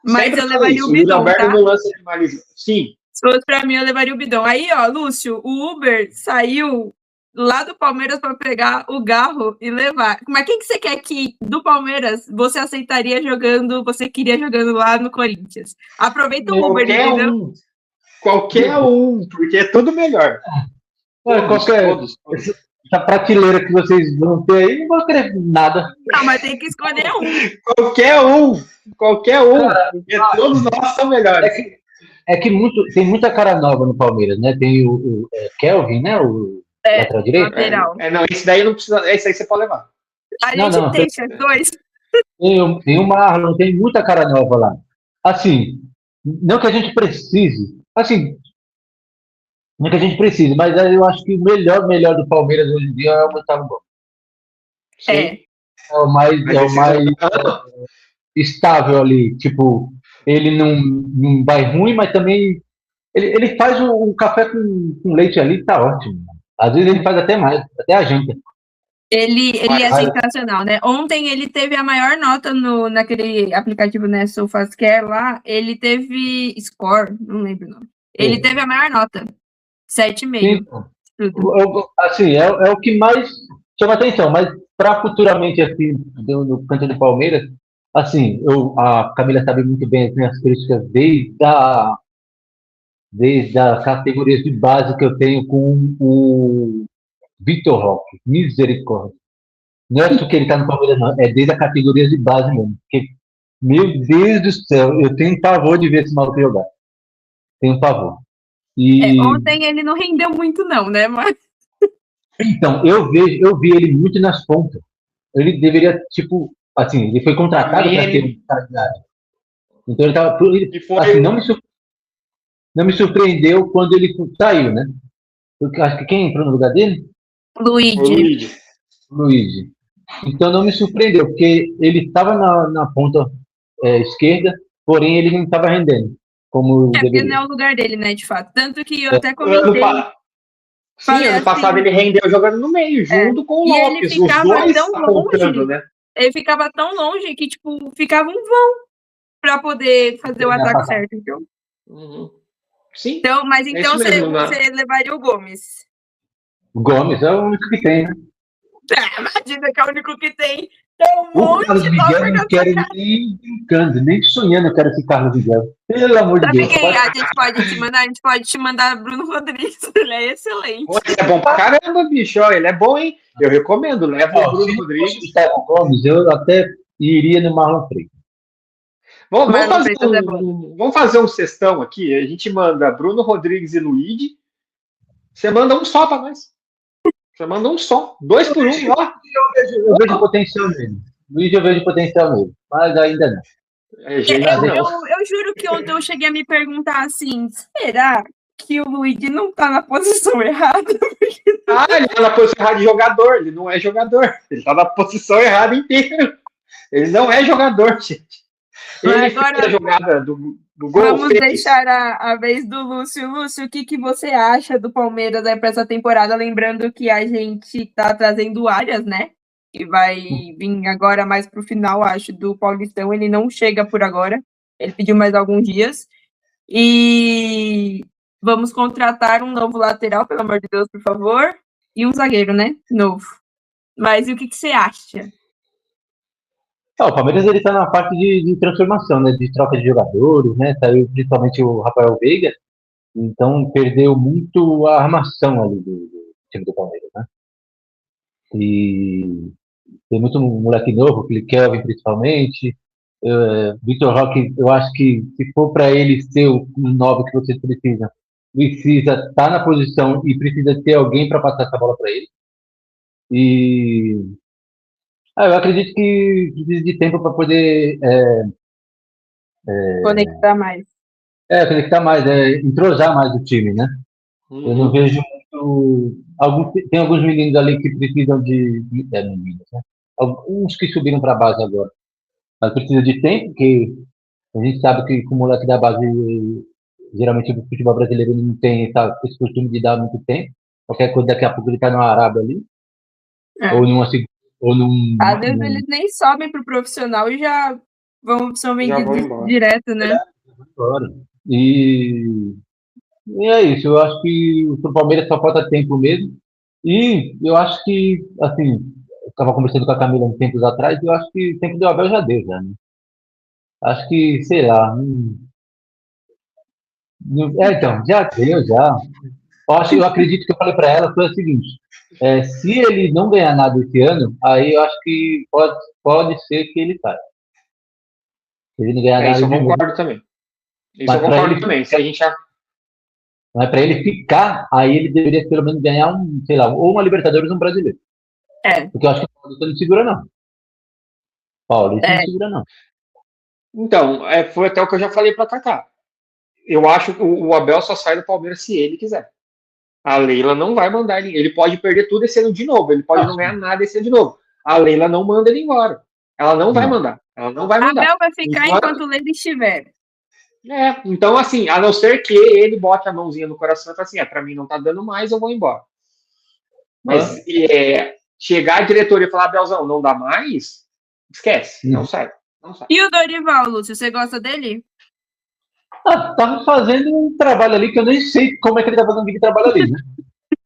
Mas eu levaria o Bidon, tá? No lance de sim. Se fosse pra mim, eu levaria o Bidon. Aí, ó, Lúcio, o Uber saiu lá do Palmeiras para pegar o Garro e levar. Mas quem que você quer que do Palmeiras você aceitaria jogando, você queria jogando lá no Corinthians? Aproveita o Uber, entendeu? Qualquer um, porque é tudo melhor. Todos. Essa prateleira que vocês vão ter aí, não vou querer nada. Não, mas tem que escolher um. Qualquer um. Porque todos nós são melhores. É que tem muita cara nova no Palmeiras, né? Tem o Kelvin, né? O lateral direito. Lateral. Não, esse daí não precisa. Esse aí você pode levar. A gente tem 2. Tem o Marlon, tem muita cara nova lá. Assim, não que a gente precise. Assim, não que a gente precise, mas eu acho que o melhor do Palmeiras hoje em dia é o Gustavo Gomes. É o mais estável ali. Tipo, ele não vai ruim, mas também ele faz o café com leite ali, tá ótimo. Às vezes ele faz até mais, até a janta. Ele é sensacional, né? Ontem ele teve a maior nota naquele aplicativo, né, SofaScore lá. Ele teve score, não lembro o nome. Ele teve a maior nota, 7,5. Assim, é o que mais chama atenção, mas para futuramente, assim, no canto do Palmeiras, assim, a Camila sabe muito bem as minhas críticas desde a categoria de base que eu tenho com o Vitor Roque, misericórdia. Não é porque ele está no Palmeiras, não, é desde a categoria de base mesmo. Porque, meu Deus do céu, eu tenho pavor de ver esse maluco jogar. Tenho pavor. Ontem ele não rendeu muito, não, né? Mas... Então, eu vi ele muito nas pontas. Ele deveria, tipo, assim, ele foi contratado para ser um cara de área. Então ele estava. Assim, não me surpreendeu quando ele saiu, né? Porque acho que quem entrou no lugar dele? Luigi. Então não me surpreendeu, porque ele estava na ponta esquerda, porém ele não estava rendendo. Porque não é o lugar dele, né, de fato. Tanto que eu até comentei. Ano passado ele rendeu jogando no meio, junto com o Lopes. Ele ficava os dois tão apontando, longe, né? Ele ficava tão longe que, tipo, ficava um vão para poder fazer o ataque certo, então. Sim. Então, mas então você levaria o Gomes. O Gomes é o único que tem, né? Imagina que é o único que tem. Tem um monte Carlos Miguel eu não quero nem brincando, nem sonhando eu quero esse Carlos Miguel. Pelo amor de Deus. Sabe quem a gente pode te mandar? A gente pode te mandar Bruno Rodrigues. Ele é excelente. Ele é bom pra caramba, bicho. Ele é bom, hein? Eu recomendo. Leva o Bruno Rodrigues. O Gomes, eu até iria no Marlon Freitas. Vamos fazer um cestão aqui. A gente manda Bruno Rodrigues e Luigi. Você manda um só pra nós. Você manda um só. 2 por 1, ó. Eu vejo potencial nele. Luigi, eu vejo potencial nele. Mas ainda não. Eu juro que ontem eu cheguei a me perguntar assim, será que o Luigi não tá na posição errada? Ele tá na posição errada de jogador. Ele não é jogador. Ele tá na posição errada inteira. Ele não é jogador, gente. Ele fez a jogada do gol. Vamos deixar a vez do Lúcio. Lúcio, o que você acha do Palmeiras para essa temporada? Lembrando que a gente tá trazendo o Arias, né? Que vai vir agora mais pro final, acho, do Paulistão. Ele não chega por agora. Ele pediu mais alguns dias. E vamos contratar um novo lateral, pelo amor de Deus, por favor. E um zagueiro, né? Novo. Mas e o que você acha? O Palmeiras ele tá na parte de transformação, né? De troca de jogadores, né? Saiu principalmente o Rafael Veiga, então perdeu muito a armação ali do time do Palmeiras, né? E tem muito moleque novo, aquele Kelvin principalmente. Vitor Roque, eu acho que se for para ele ser o 9 que vocês precisam, precisa estar na posição e precisa ter alguém para passar essa bola para ele. Eu acredito que precisa de tempo para poder conectar mais. Conectar mais, entrosar mais o time, né? Eu não vejo muito. Tem alguns meninos ali que precisam meninos, né? Alguns que subiram para a base agora. Mas precisa de tempo, porque a gente sabe que com o moleque da base, geralmente o futebol brasileiro não tem esse costume de dar muito tempo. Qualquer coisa, daqui a pouco ele está na Arábia ali. Às vezes eles nem sobem pro profissional e são vendidos direto, né? E é isso, eu acho que o Palmeiras só falta tempo mesmo. E eu acho que, assim, eu estava conversando com a Camila uns tempos atrás, e eu acho que o tempo do Abel já deu, já, né? Acho que, sei lá. Então, já deu, já. Eu acredito que eu falei para ela foi o seguinte: se ele não ganhar nada esse ano, aí eu acho que pode ser que ele saia. Se ele não ganhar nada. Isso eu concordo também. Isso eu concordo também. Se a gente Mas para ele ficar, aí ele deveria pelo menos ganhar sei lá, ou uma Libertadores ou um brasileiro. Porque eu acho que o Paulista não segura, não. Paulista não segura, não. Então, foi até o que eu já falei para Kaká. Eu acho que o Abel só sai do Palmeiras se ele quiser. A Leila não vai mandar ele. Ele pode perder tudo esse ano de novo. Ele pode não ganhar nada esse ano de novo. A Leila não manda ele embora. Ela não vai mandar. Ela não vai mandar. A Abel vai ficar enquanto o Leila estiver. Então, assim, a não ser que ele bote a mãozinha no coração e fale assim, para mim não tá dando mais, eu vou embora. Mas, chegar a diretoria e falar, Abelzão, não dá mais, esquece, não sai. E o Dorival, Lúcio, você gosta dele? Tava fazendo um trabalho ali que eu nem sei como é que ele tá fazendo aquele trabalho ali, né?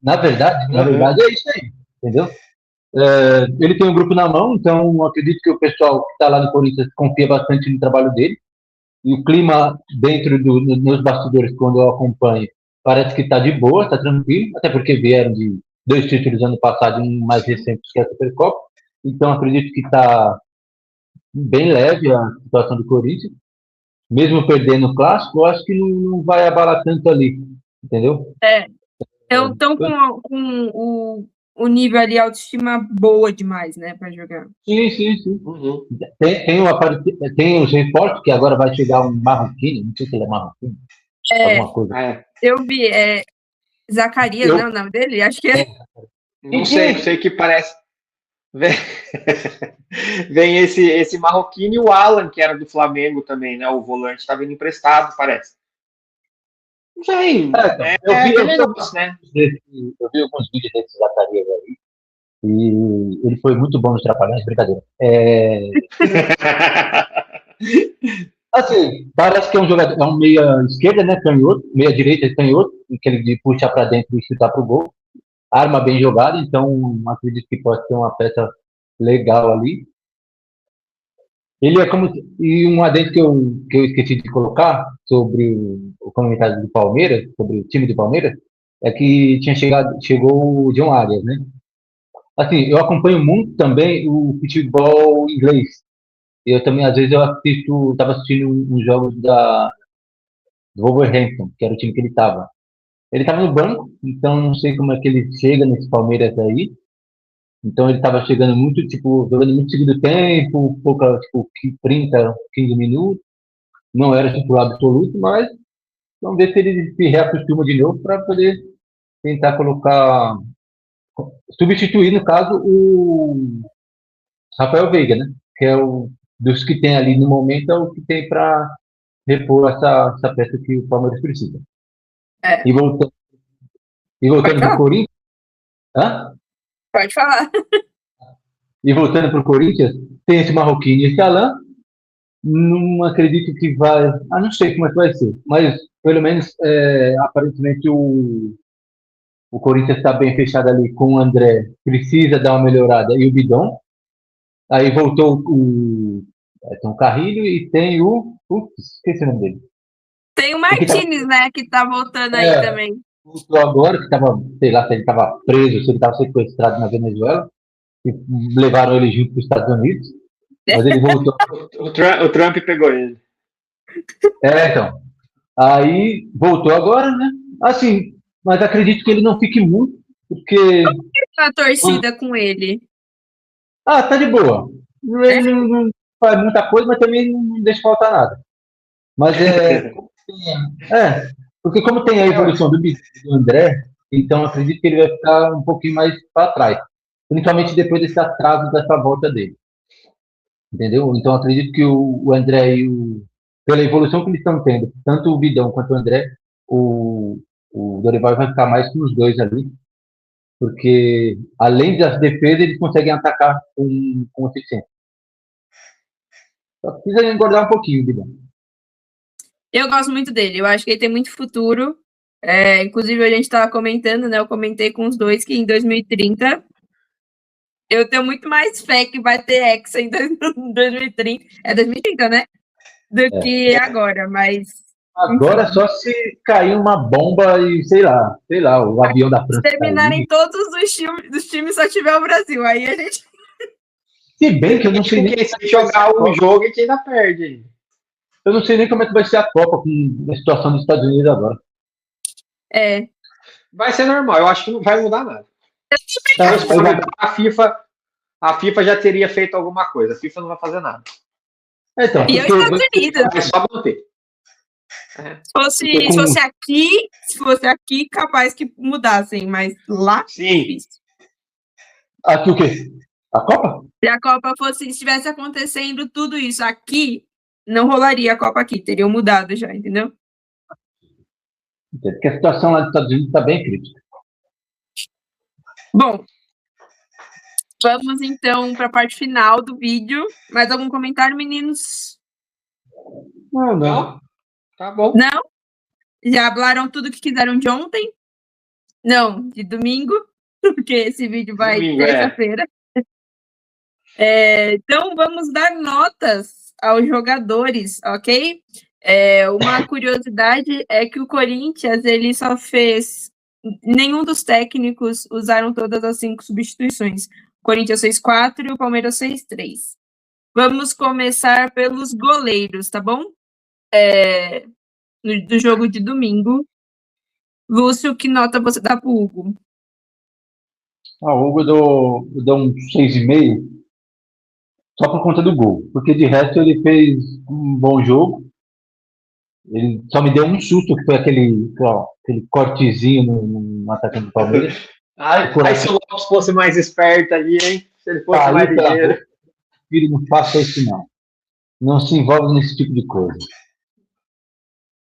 Na verdade é isso aí, entendeu? Ele tem um grupo na mão, então acredito que o pessoal que está lá no Corinthians confia bastante no trabalho dele. E o clima dentro nos bastidores, quando eu acompanho, parece que está de boa, está tranquilo, até porque vieram de 2 títulos ano passado e um mais recente, que é a Supercopa. Então acredito que está bem leve a situação do Corinthians. Mesmo perdendo o clássico, eu acho que não vai abalar tanto ali, entendeu? Estão com o nível ali, autoestima boa demais, né, para jogar. Sim. Uhum. Tem os reportes que agora vai chegar um marroquino, não sei se ele é marroquino, alguma coisa. Eu vi, Zacarias, né, o nome dele? Acho que é. Não sei que parece. Vem esse marroquino e o Alan, que era do Flamengo também, né? O volante está vindo emprestado, parece. Não sei. Eu vi alguns vídeos desse Zacarias aí. E ele foi muito bom nos Trapalhões, brincadeira. Assim, parece que é um jogador, é um meia esquerda, né? Canhoto, meia direita, canhoto, aquele de puxar para dentro e chutar para o gol. Arma bem jogada, então acredito que pode ser uma peça legal ali. Ele é como. E um adendo que eu esqueci de colocar sobre o comentário do Palmeiras, sobre o time do Palmeiras, é que chegou o John Arias, né? Assim, eu acompanho muito também o futebol inglês. Eu também, às vezes, estava assistindo uns jogos do Wolverhampton, que era o time que ele estava. Ele estava no banco, então não sei como é que ele chega nesse Palmeiras aí. Então ele estava chegando muito, tipo, jogando muito segundo tempo, pouca, tipo, 30, 15 minutos. Não era titular absoluto, mas vamos ver se ele se reacostuma de novo para poder tentar colocar, substituir, no caso, o Rafael Veiga, né? Que é o dos que tem ali no momento, é o que tem para repor essa peça que o Palmeiras precisa. E voltando para o Corinthians. Hã? Pode falar. E voltando para o Corinthians, tem esse marroquino e esse Alain. Não acredito que vai. Não sei como é que vai ser. Mas, pelo menos, aparentemente, o Corinthians está bem fechado ali com o André. Precisa dar uma melhorada. E o Bidon. Aí voltou tem o Carrilho e tem o. Esqueci o nome dele. Tem o Martínez, né, que tá voltando aí também. Voltou agora, que estava, sei lá, se ele estava preso, se ele estava sequestrado na Venezuela. E levaram ele junto para os Estados Unidos. Mas ele voltou. O Trump pegou ele. Então. Aí voltou agora, né? Assim, mas acredito que ele não fique muito, porque. A torcida com ele. Tá de boa. Ele não faz muita coisa, mas também não deixa faltar nada. Mas porque como tem a evolução do André, então acredito que ele vai ficar um pouquinho mais para trás. Principalmente depois desse atraso dessa volta dele. Entendeu? Então acredito que o André pela evolução que eles estão tendo, tanto o Bidão quanto o André, o Dorival vai ficar mais com os dois ali, porque além das defesas, eles conseguem atacar com eficiência. Só precisa engordar um pouquinho, Bidão. Eu gosto muito dele, eu acho que ele tem muito futuro. Inclusive, a gente estava comentando, né? Eu comentei com os dois que em 2030 eu tenho muito mais fé que vai ter Hexa em 2030. É 2030, né? Do que agora, mas. Agora só se cair uma bomba e, sei lá, o avião da França. Se terminarem todos os times, só tiver o Brasil. Aí a gente. Se bem que eu não sei nem se jogar o jogo e que ainda perde. Eu não sei nem como é que vai ser a Copa com a situação dos Estados Unidos agora. Vai ser normal, eu acho que não vai mudar nada. A FIFA já teria feito alguma coisa. A FIFA não vai fazer nada. Então, e os Estados Unidos. É só manter. Se fosse aqui, capaz que mudassem, mas lá. Sim. Aqui o quê? A Copa? Se a Copa estivesse acontecendo tudo isso aqui, não rolaria a Copa aqui, teriam mudado já, entendeu? Porque a situação lá dos Estados Unidos está bem crítica. Bom, Vamos, então, para a parte final do vídeo. Mais algum comentário, meninos? Não? Tá bom. Não? Já falaram tudo que quiseram de ontem? Não, de domingo, porque esse vídeo vai terça-feira. Então, vamos dar notas aos jogadores, ok? Uma curiosidade é que o Corinthians, ele só fez... Nenhum dos técnicos usaram todas as 5 substituições. O Corinthians fez 4 e o Palmeiras fez 3. Vamos começar pelos goleiros, tá bom? Do jogo de domingo. Lúcio, que nota você dá pro Hugo? O Hugo eu dou um 6,5, só por conta do gol. Porque de resto ele fez um bom jogo. Ele só me deu um susto, que foi aquele cortezinho no atacante do Palmeiras. Aí se o Lopes fosse mais esperto ali, hein? Se ele fosse mais ligeiro. Filho, não faça isso, não. Não se envolve nesse tipo de coisa.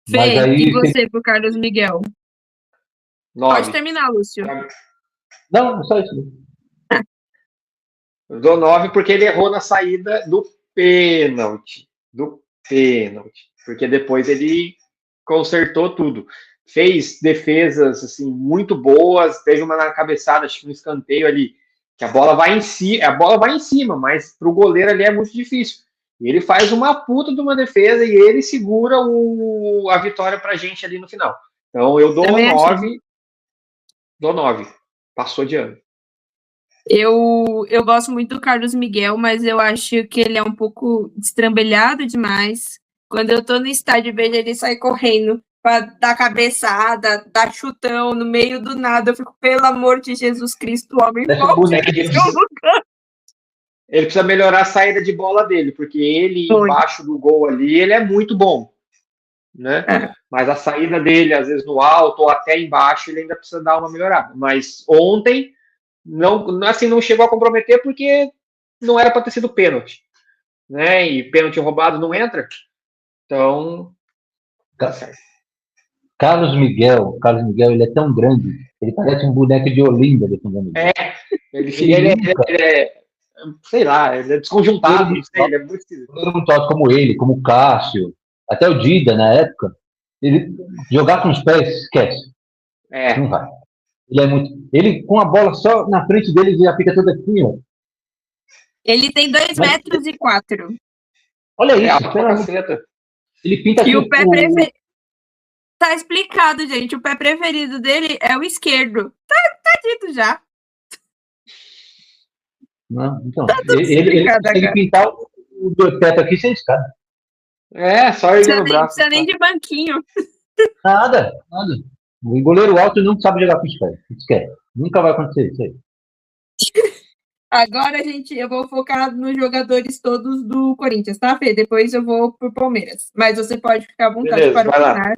Fê, e você pro Carlos Miguel? 9. Pode terminar, Lúcio. Não, só isso. Eu dou 9 porque ele errou na saída do pênalti. Porque depois ele consertou tudo. Fez defesas assim, muito boas. Teve uma na cabeçada, acho que no escanteio ali, que a bola vai em cima, mas para o goleiro ali é muito difícil. E ele faz uma puta de uma defesa e ele segura a vitória pra gente ali no final. Então eu dou 9. Dou 9. Passou de ano. Eu gosto muito do Carlos Miguel, mas eu acho que ele é um pouco destrambelhado demais. Quando eu tô no estádio e vejo ele sair correndo para dar cabeçada, dar chutão no meio do nada, eu fico, pelo amor de Jesus Cristo, homem, ele precisa melhorar a saída de bola dele, porque ele, embaixo do gol ali, ele é muito bom, né? Mas a saída dele, às vezes no alto ou até embaixo, ele ainda precisa dar uma melhorada. Mas ontem não chegou a comprometer porque não era para ter sido pênalti, né? E pênalti roubado não entra. Então, tá certo. Carlos Miguel, ele é tão grande, ele parece um boneco de Olinda defendendo. Ele é sei lá, ele é desconjuntado, ele é muito esquisito. Muito alto como ele, como o Cássio, até o Dida na época, ele jogar com os pés, esquece. Não vai. Ele com a bola só na frente dele já fica todo assim, ó. Ele tem 2,04 metros. Olha isso, ele pinta e o pé preferido. Tá explicado, gente. O pé preferido dele é o esquerdo. Tá dito já. Não, então, ele consegue pintar o teto aqui sem escada. Só erguer no braço. Não precisa nem de banquinho. Nada. O goleiro alto não sabe jogar com os pés. Esquece. Nunca vai acontecer isso aí. Agora, eu vou focar nos jogadores todos do Corinthians, tá, Fê? Depois eu vou pro Palmeiras. Mas você pode ficar à vontade para opinar.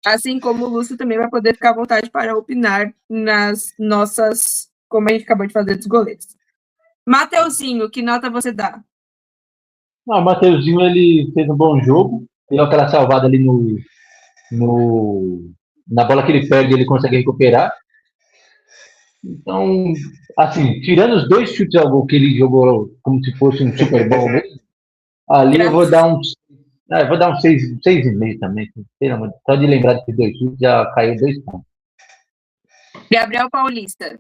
Assim como o Lúcio também vai poder ficar à vontade para opinar nas nossas... Como a gente acabou de fazer dos goleiros. Mateuzinho, que nota você dá? O Mateuzinho, ele fez um bom jogo. Deu aquela salvada ali na bola que ele perde, ele consegue recuperar. Então, assim, tirando os 2 chutes ao gol que ele jogou como se fosse um Super Bowl mesmo, ali eu vou dar um 6,5 também. Só de lembrar desses 2 chutes já caiu 2 pontos. Gabriel Paulista.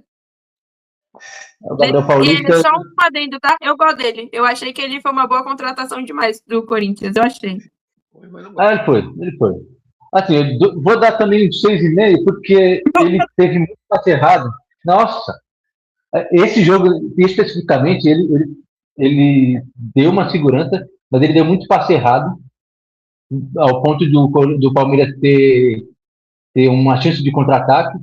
O Gabriel Paulista... Só um adendo, tá? Eu gosto dele. Eu achei que ele foi uma boa contratação demais do Corinthians. Eu achei. Ele foi. Assim, eu vou dar também um 6,5 porque ele teve muito passe errado. Nossa! Esse jogo, especificamente, ele deu uma segurança, mas ele deu muito passe errado, ao ponto do Palmeiras ter uma chance de contra-ataque.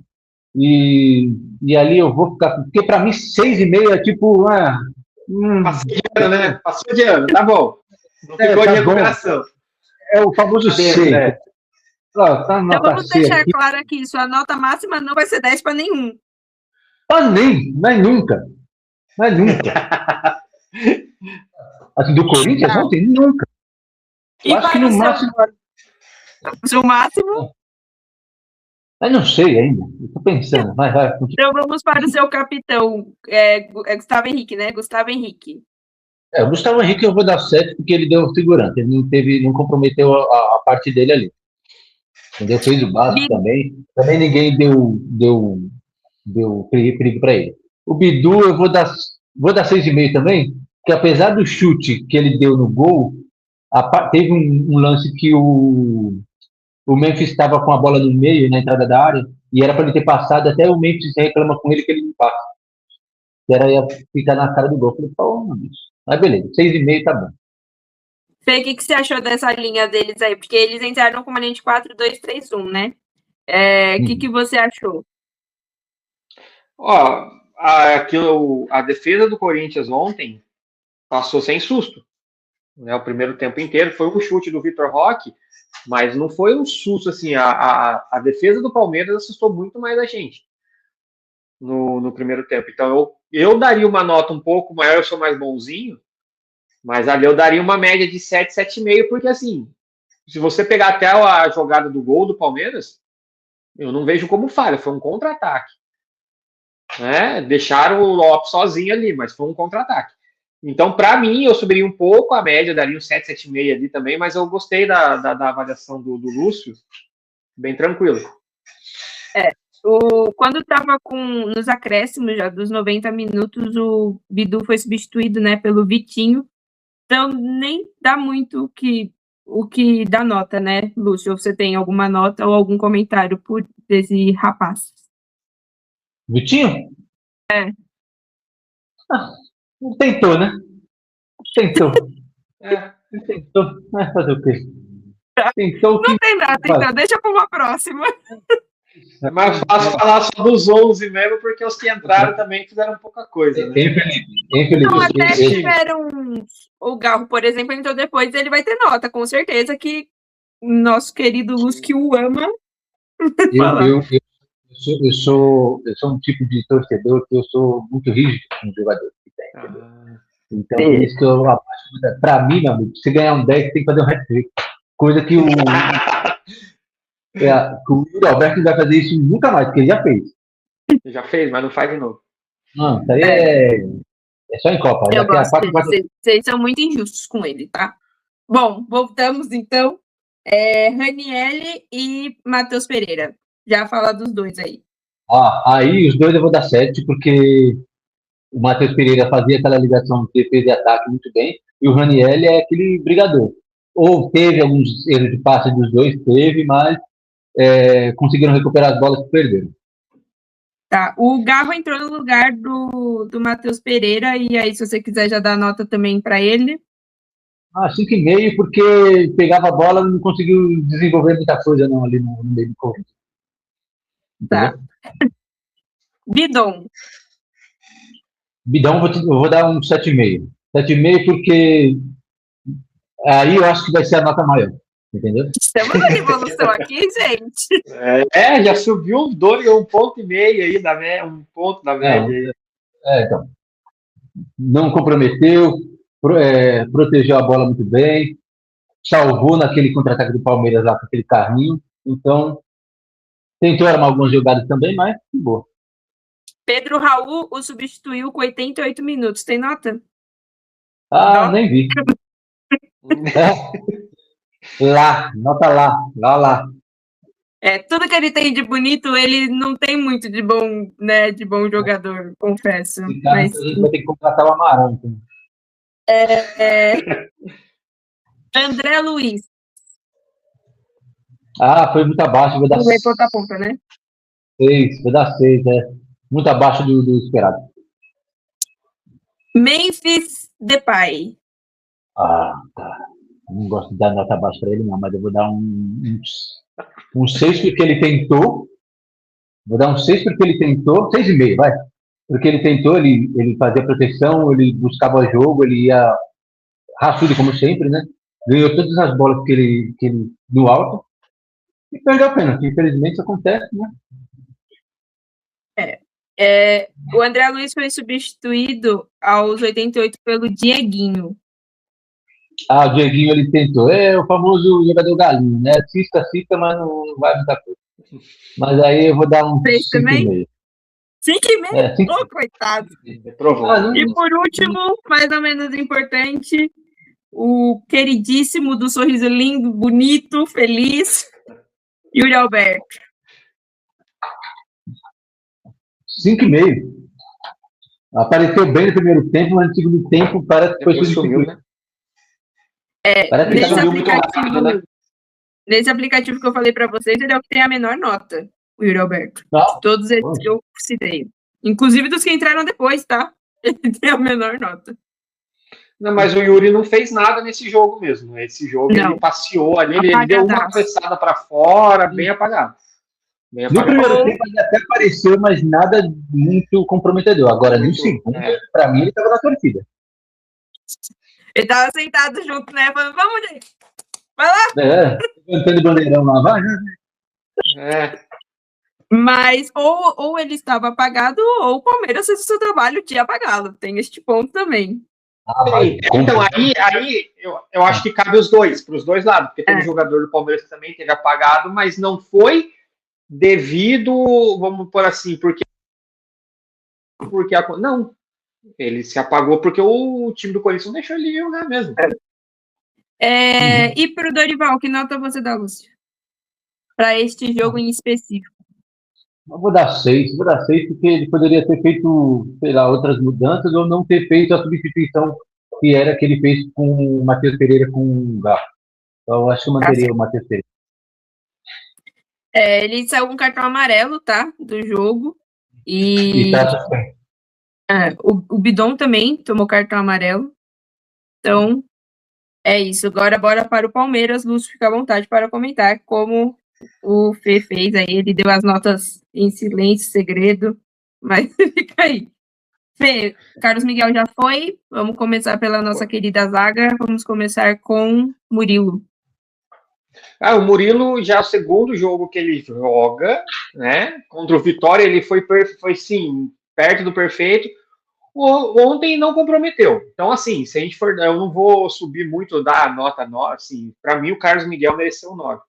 E ali eu vou ficar... Porque para mim, 6,5 é tipo... Passou de ano, né? Passou de ano, tá bom. Não ficou de recuperação. É o famoso C. Então vamos deixar claro aqui, sua nota máxima não vai ser 10 para nenhum. Mas nunca. Assim, do Corinthians, ontem, nunca. Eu acho que no máximo... O máximo? Mas não sei ainda. Estou pensando. Vai. Então vamos para o seu capitão, Gustavo Henrique, né? Gustavo Henrique. O Gustavo Henrique eu vou dar 7 porque ele deu segurança. Ele não comprometeu a parte dele ali. Entendeu? Fez o básico também. Também ninguém deu perigo para ele. O Bidu eu vou dar 6,5 também, porque apesar do chute que ele deu no gol, teve um lance que o Memphis estava com a bola no meio, na entrada da área, e era para ele ter passado, até o Memphis reclama com ele que ele não passa. Que era ia ficar na cara do gol. Eu falei, pô, meu Deus. Mas beleza, 6,5 tá bom. Fê, o que você achou dessa linha deles aí? Porque eles entraram com uma linha de 4-2-3-1, né? O que você achou? Ó, a defesa do Corinthians ontem passou sem susto. Né? O primeiro tempo inteiro foi um chute do Vitor Roque, mas não foi um susto assim. A defesa do Palmeiras assustou muito mais a gente no primeiro tempo. Então eu daria uma nota um pouco maior, eu sou mais bonzinho, mas ali eu daria uma média de 7, 7,5, porque assim, se você pegar até a jogada do gol do Palmeiras, eu não vejo como falha, foi um contra-ataque. Né? Deixaram o Lopes sozinho ali, mas foi um contra-ataque. Então, para mim, eu subiria um pouco a média, daria um 7, 7,5 ali também, mas eu gostei da avaliação do Lúcio, bem tranquilo. Quando estava nos acréscimos já dos 90 minutos, o Bidu foi substituído, né, pelo Vitinho. Então, nem dá muito o que dá nota, né, Lúcio? Ou você tem alguma nota ou algum comentário por esse rapaz? Vitinho? Tentou, né? Tentou. Vai fazer o quê? Tentou não tem nada, então deixa para uma próxima. É mais fácil falar só dos 11 mesmo, porque os que entraram também fizeram pouca coisa. Né? Então, até tiveram o Garro, por exemplo, então depois ele vai ter nota, com certeza que nosso querido Lúcio que o ama. Eu sou um tipo de torcedor que eu sou muito rígido com os jogadores que tem, entendeu? Então, por isso que eu abaixo. Para mim, meu amigo, se ganhar um 10, tem que fazer um hat-trick. Coisa que o Alberto não vai fazer isso nunca mais, porque ele já fez. Já fez, mas não faz de novo. Não, isso aí é só em Copa. Vocês são muito injustos com ele, tá? Bom, voltamos então. Raniele e Matheus Pereira. Já fala dos dois aí. Aí os dois eu vou dar 7, porque o Matheus Pereira fazia aquela ligação de defesa e ataque muito bem, e o Raniel é aquele brigador. Ou teve alguns erros de passe dos dois, mas conseguiram recuperar as bolas que perderam. Tá, o Garro entrou no lugar do Matheus Pereira, e aí se você quiser já dar nota também para ele. 5,5, porque pegava a bola e não conseguiu desenvolver muita coisa não ali no meio do Corinthians. Tá. Bidon, eu vou dar um 7,5. 7,5 porque aí eu acho que vai ser a nota maior, entendeu? Estamos na revolução aqui, gente. Já subiu um 1,5 aí, um ponto da média. Então, não comprometeu, protegeu a bola muito bem, salvou naquele contra-ataque do Palmeiras lá com aquele carrinho, então tentou armar algumas jogadas também, mas que boa. Pedro Raul o substituiu com 88 minutos. Tem nota? Nem vi. Nota lá. Tudo que ele tem de bonito, ele não tem muito de bom, né, de bom jogador, confesso. Mas a gente vai ter que contratar o Amaranto. André Luiz. Foi muito abaixo, vou dar 6. Ponta a ponta, né? 6, vou dar 6, muito abaixo do esperado. Memphis Depay. Tá. Não gosto de dar nota abaixo para ele, não, mas eu vou dar um 6 porque ele tentou. Vou dar um 6 porque ele tentou. 6,5, vai. Porque ele tentou, ele fazia proteção, ele buscava jogo, ele ia raçudo, como sempre, né? Ganhou todas as bolas que ele no alto e perdeu a pena. Infelizmente isso acontece, né? O André Luiz foi substituído aos 88 pelo Dieguinho. O Dieguinho ele tentou. É o famoso jogador galinho, né? Cisca, mas não vai muita coisa. Mas aí eu vou dar um 6 também? 5,5. 5,5? Ô, coitado. Provou. E por último, mais ou menos importante, o queridíssimo do sorriso lindo, bonito, feliz, Yuri Alberto. 5,5. Apareceu bem no primeiro tempo, mas no segundo tempo parece que foi sumiu, né? Parece que sumiu muito rápido, né? Nesse aplicativo que eu falei para vocês, ele é o que tem a menor nota, o Yuri Alberto. Não. De todos esses que eu citei. Inclusive dos que entraram depois, tá? Ele tem a menor nota. Não, mas o Yuri não fez nada nesse jogo mesmo. Esse jogo não. Ele passeou ali, ele deu uma cabeçada para fora, bem apagado. No primeiro tempo ele até apareceu, mas nada muito comprometedor. Agora, no segundo, para mim, ele estava na torcida. Ele estava sentado junto, né? Falando, vamos, gente. Vai lá. Cantando bandeirão lá, vai. Mas ou ele estava apagado, ou o Palmeiras fez o seu trabalho de apagá-lo. Tem este ponto também. Então, aí eu acho que cabe os dois, para os dois lados, porque teve jogador do Palmeiras que também teve apagado, mas não foi devido, vamos por assim, porque não, ele se apagou porque o time do Corinthians não deixou ele jogar mesmo. E para o Dorival, que nota você dá, Lúcio? Para este jogo em específico? Eu vou dar 6, porque ele poderia ter feito, sei lá, outras mudanças ou não ter feito a substituição que ele fez com o Matheus Pereira com o Galo. Então, eu acho que eu manteria o Matheus Pereira. Ele saiu com um cartão amarelo, tá? Do jogo. E o Bidon também tomou cartão amarelo. Então, é isso. Agora, bora para o Palmeiras. Lúcio, fica à vontade para comentar como o Fê fez aí. Ele deu as notas em silêncio, segredo. Mas fica aí. Fê, Carlos Miguel já foi. Vamos começar pela nossa querida zaga. Vamos começar com Murilo. O Murilo já é o segundo jogo que ele joga, né? Contra o Vitória ele foi sim, perto do perfeito. Ontem não comprometeu. Então, assim, se a gente for, eu não vou subir muito da nota 9, assim, para mim o Carlos Miguel mereceu um 9.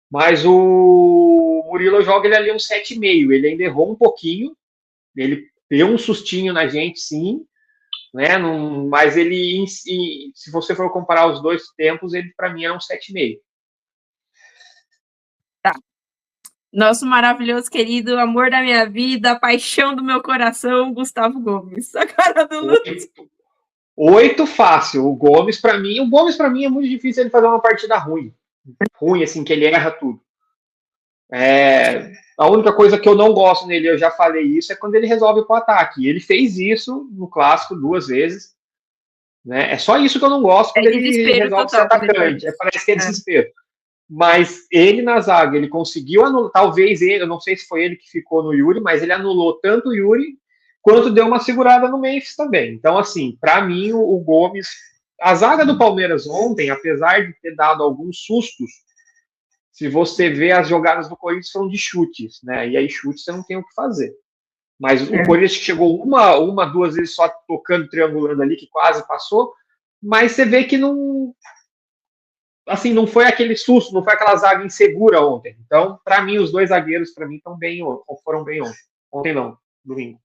Mas o Murilo joga ele ali um 7,5. Ele ainda errou um pouquinho. Ele deu um sustinho na gente, sim, né? Mas ele, se você for comparar os dois tempos, ele para mim era um 7,5. Tá. Nosso maravilhoso querido, amor da minha vida, paixão do meu coração, Gustavo Gomes. A cara do Lúcio. 8 fácil. O Gomes para mim é muito difícil ele fazer uma partida ruim. Ruim, assim, que ele erra tudo. A única coisa que eu não gosto nele, eu já falei isso, é quando ele resolve pro ataque. Ele fez isso no Clássico 2 vezes. Né? É só isso que eu não gosto quando ele resolve ser atacante. Parece que é desespero. Mas ele na zaga, ele conseguiu anular, talvez ele, eu não sei se foi ele que ficou no Yuri, mas ele anulou tanto o Yuri, quanto deu uma segurada no Memphis também. Então, assim, para mim, o Gomes, a zaga do Palmeiras ontem, apesar de ter dado alguns sustos, se você vê as jogadas do Corinthians foram de chutes, né? E aí chutes você não tem o que fazer. Mas o Corinthians chegou uma, 2 vezes só tocando, triangulando ali, que quase passou, mas você vê que não... Assim, não foi aquele susto, não foi aquela zaga insegura ontem. Então, para mim, os dois zagueiros, para mim, foram bem ontem. Ontem não, domingo.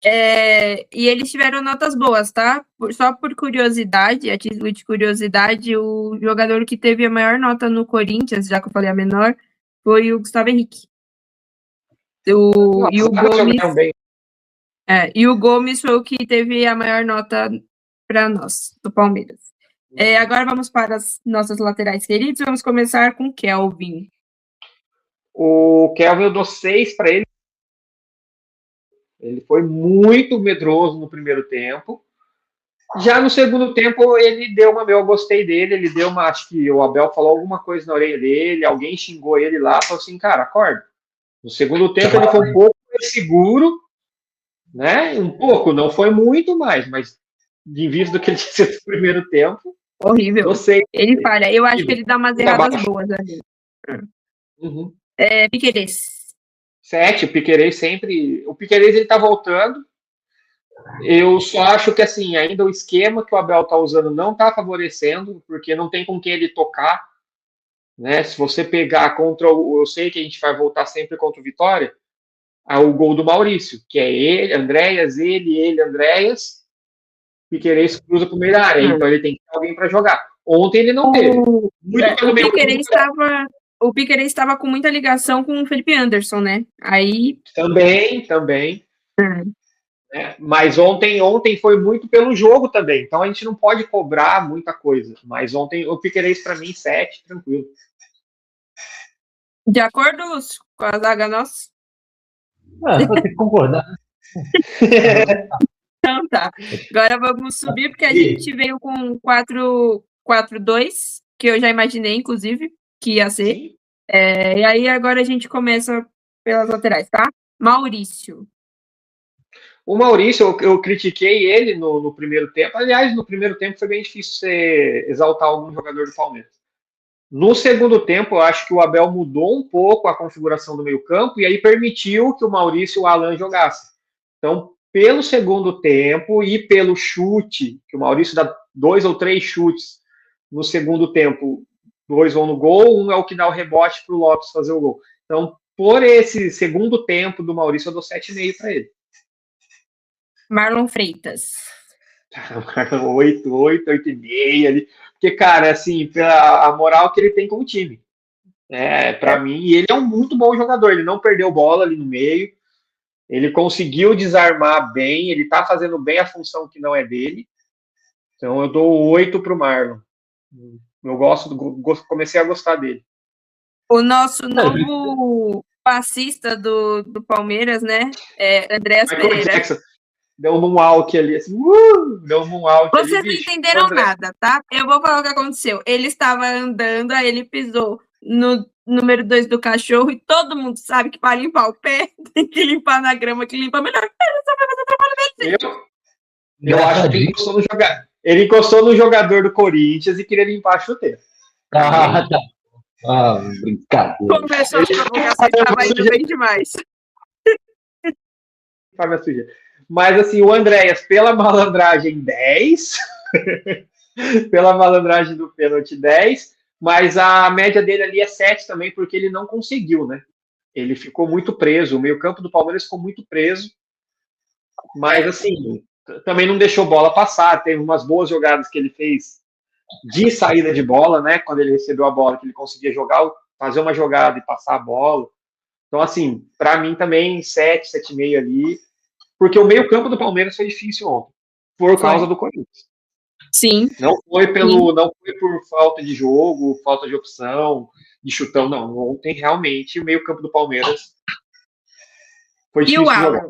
E eles tiveram notas boas, tá? Só por curiosidade, a título de curiosidade, o jogador que teve a maior nota no Corinthians, já que eu falei a menor, foi o Gustavo Henrique. E o Gomes foi o que teve a maior nota para nós, do Palmeiras. Agora vamos para as nossas laterais queridos. Vamos começar com o Kelvin. O Kelvin, eu dou 6 para ele. Ele foi muito medroso no primeiro tempo. Já no segundo tempo, ele deu eu gostei dele. Ele deu acho que o Abel falou alguma coisa na orelha dele, alguém xingou ele lá, falou assim, cara, acorda. No segundo tempo, ele foi um pouco mais seguro, né? Um pouco, não foi muito mais, mas em vista do que ele disse no primeiro tempo. Horrível. Ele falha. Eu acho que ele dá umas erradas boas ali. Piquerez. 7, o Piquerez sempre... O Piquerez, ele tá voltando. Eu só acho que, assim, ainda o esquema que o Abel tá usando não tá favorecendo, porque não tem com quem ele tocar. né? Se você pegar contra eu sei que a gente vai voltar sempre contra o Vitória, o gol do Maurício, que é ele, Andréas, Andréas, Piquerez cruza para o meio da área, então ele tem que ter alguém para jogar. Ontem ele não teve. O Piquerez estava com muita ligação com o Felipe Anderson, né? Aí também. Né? Mas ontem foi muito pelo jogo também, então a gente não pode cobrar muita coisa. Mas ontem o Piquerez para mim 7, tranquilo. De acordo com a zaga nossa? Vou ter que concordar. Então tá. Agora vamos subir, porque a gente veio com 4-4-2, que eu já imaginei, inclusive, que ia ser. E aí agora a gente começa pelas laterais, tá? Maurício. O Maurício, eu critiquei ele no primeiro tempo. Aliás, no primeiro tempo foi bem difícil exaltar algum jogador do Palmeiras. No segundo tempo, eu acho que o Abel mudou um pouco a configuração do meio-campo e aí permitiu que o Maurício e o Alan jogassem. Então, pelo segundo tempo e pelo chute, que o Maurício dá 2 ou 3 chutes no segundo tempo, 2 vão no gol, um é o que dá o rebote para o Lopes fazer o gol. Então, por esse segundo tempo do Maurício, eu dou 7,5 para ele. Marlon Freitas. 8,5 ali. Porque, cara, assim, a moral que ele tem com o time. Para mim, ele é um muito bom jogador. Ele não perdeu bola ali no meio. Ele conseguiu desarmar bem. Ele tá fazendo bem a função que não é dele. Então, eu dou 8 pro Marlon. Eu comecei a gostar dele. O nosso novo passista do Palmeiras, né? Andréas Pereira. Jackson. Deu um walk ali, assim, deu um walk. Vocês ali, não entenderam nada, tá? Eu vou falar o que aconteceu. Ele estava andando, aí ele pisou no número 2 do cachorro, e todo mundo sabe que para limpar o pé, tem que limpar na grama, que limpa melhor. Ele só vai fazer trabalho dele. Eu acho que ele encostou no jogador do Corinthians e queria limpar a chuteira. Tá. Brincadeira. Começou a provocação, estava indo bem demais. Mas, assim, o Andréas, pela malandragem, 10. Pela malandragem do pênalti, 10. Mas a média dele ali é 7 também, porque ele não conseguiu, né? Ele ficou muito preso. O meio-campo do Palmeiras ficou muito preso. Mas, assim, também não deixou bola passar. Teve umas boas jogadas que ele fez de saída de bola, né? Quando ele recebeu a bola, que ele conseguia jogar, fazer uma jogada e passar a bola. Então, assim, para mim também 7, 7,5 ali. Porque o meio-campo do Palmeiras foi difícil ontem, por causa do Corinthians. Sim. Não foi por falta de jogo, falta de opção, de chutão, não. Ontem, realmente, o meio-campo do Palmeiras foi difícil de jogar.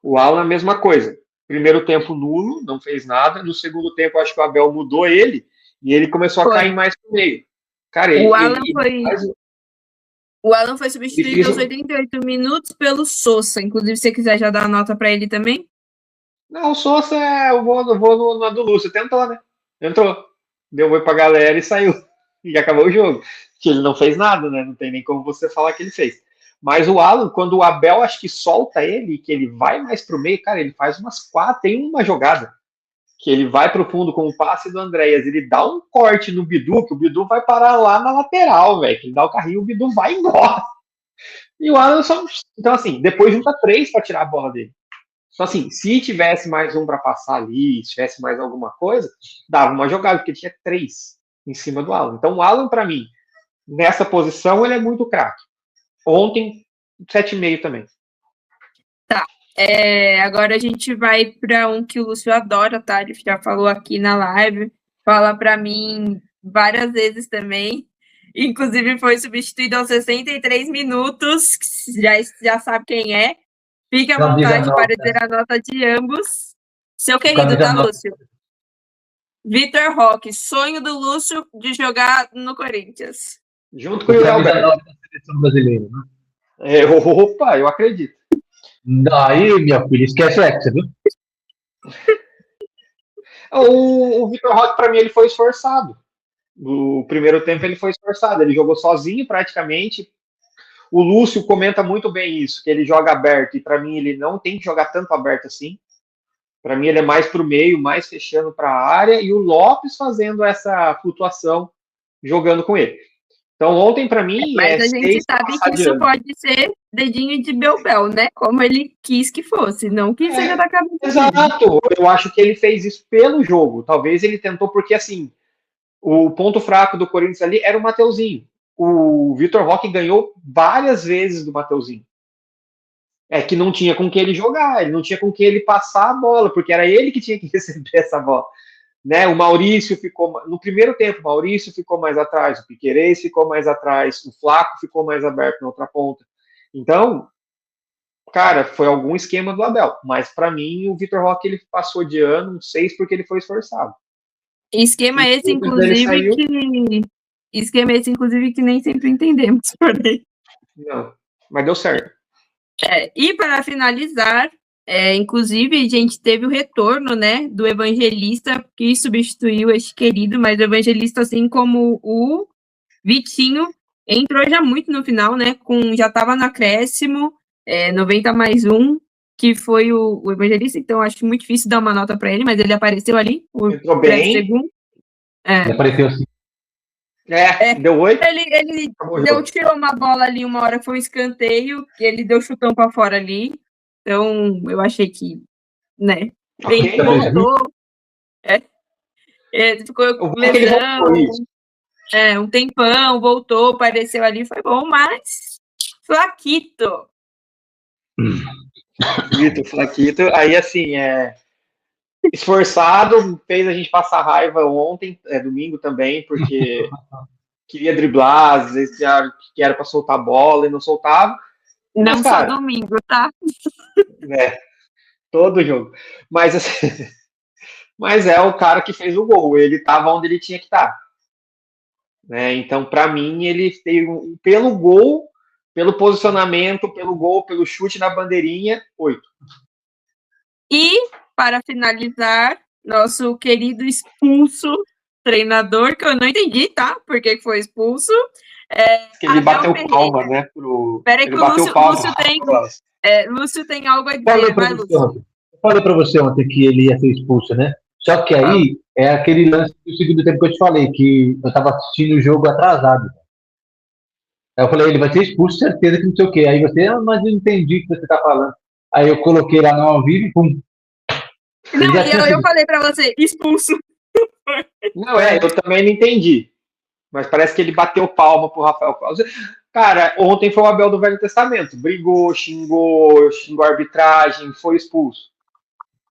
O Alan, a mesma coisa. Primeiro tempo nulo, não fez nada. No segundo tempo, acho que o Abel mudou ele e ele começou a cair mais pro meio. Cara, o Alan foi substituído aos 88 minutos pelo Sousa. Inclusive, se você quiser já dar a nota para ele também. Não, o Sousa, eu vou na do Lúcio. Tentou, né? Entrou. Deu oi pra galera e saiu. E acabou o jogo. Que ele não fez nada, né? Não tem nem como você falar que ele fez. Mas o Alan, quando o Abel acho que solta ele, que ele vai mais pro meio, cara, ele faz umas 4, tem uma jogada que ele vai pro fundo com o passe do Andréas, ele dá um corte no Bidu, que o Bidu vai parar lá na lateral, velho. Ele dá o carrinho, o Bidu vai embora. E o Alan só... Então, assim, depois junta 3 para tirar a bola dele. Só assim, se tivesse mais um para passar ali, se tivesse mais alguma coisa, dava uma jogada, porque tinha 3 em cima do Alan. Então, o Alan, para mim, nessa posição, ele é muito craque. Ontem, 7,5 também. Tá. Agora a gente vai para um que o Lúcio adora, tá? Ele já falou aqui na live, fala para mim várias vezes também. Inclusive foi substituído aos 63 minutos, já sabe quem é. Fique à vontade para dizer a nota de ambos. Seu querido, tá, Lúcio? Vitor Roque, sonho do Lúcio de jogar no Corinthians. Junto com o Alberto. Da seleção brasileira, né? Opa, eu acredito. Aí, meu filho, esquece o Hexa, viu? O Vitor Roque, para mim, ele foi esforçado. No primeiro tempo, ele foi esforçado. Ele jogou sozinho, praticamente. O Lúcio comenta muito bem isso, que ele joga aberto. E, para mim, ele não tem que jogar tanto aberto assim. Para mim, ele é mais para o meio, mais fechando para a área. E o Lopes fazendo essa flutuação, jogando com ele. Então, ontem, para mim, mas a gente sabe que isso pode ser dedinho de Belbel, né? Como ele quis que fosse, não que seja da cabeça dele. Exato. Eu acho que ele fez isso pelo jogo. Talvez ele tentou, porque, assim, o ponto fraco do Corinthians ali era o Mateuzinho. O Vitor Roque ganhou várias vezes do Mateuzinho. É que não tinha com que ele jogar, ele não tinha com que ele passar a bola, porque era ele que tinha que receber essa bola. Né? O Maurício ficou, no primeiro tempo, o Maurício ficou mais atrás, o Piquerez ficou mais atrás, o Flaco ficou mais aberto na outra ponta. Então, cara, foi algum esquema do Abel, mas para mim o Vitor Roque ele passou de ano, não sei se porque ele foi esforçado. Esquema esse, inclusive, que nem sempre entendemos, porém. Não, mas deu certo. E para finalizar, inclusive, a gente teve o retorno, né, do Evangelista, que substituiu este querido, mas o Evangelista, assim como o Vitinho, entrou já muito no final, né, já estava no acréscimo, 90+1, que foi o Evangelista, então acho muito difícil dar uma nota para ele, mas ele apareceu ali, entrou bem. Segundo. Ele apareceu assim. Deu 8. Ele tirou uma bola ali, uma hora foi um escanteio, que ele deu chutão para fora ali. Então, eu achei que, né? Okay. Voltou. Ficou com lesão. Um tempão, voltou, apareceu ali, foi bom, mas Flaquito. Flaquito. Aí, assim, esforçado, fez a gente passar raiva ontem, domingo também, porque queria driblar, às vezes que era para soltar a bola e não soltava. Não mas, cara, só domingo, tá? Todo jogo. Mas, assim, mas é o cara que fez o gol, ele estava onde ele tinha que estar. Né? Então, para mim, ele teve, pelo gol, pelo posicionamento, pelo gol, pelo chute na bandeirinha, 8. E, para finalizar, nosso querido expulso treinador, que eu não entendi, tá? Por que foi expulso. Que ele bateu palma, né? Peraí que o Lúcio tem algo a dizer, vai, Lúcio. Eu falei para você ontem que ele ia ser expulso, né? Só que aí é aquele lance do segundo tempo que eu te falei, que eu tava assistindo o jogo atrasado. Aí eu falei, ele vai ser expulso, certeza que não sei o quê. Aí você, mas eu não entendi o que você tá falando. Aí eu coloquei lá no ao vivo e pum. Não, eu falei pra você, expulso. Não, eu também não entendi. Mas parece que ele bateu palma pro Rafael Claus. Cara, ontem foi o Abel do Velho Testamento. Brigou, xingou a arbitragem, foi expulso.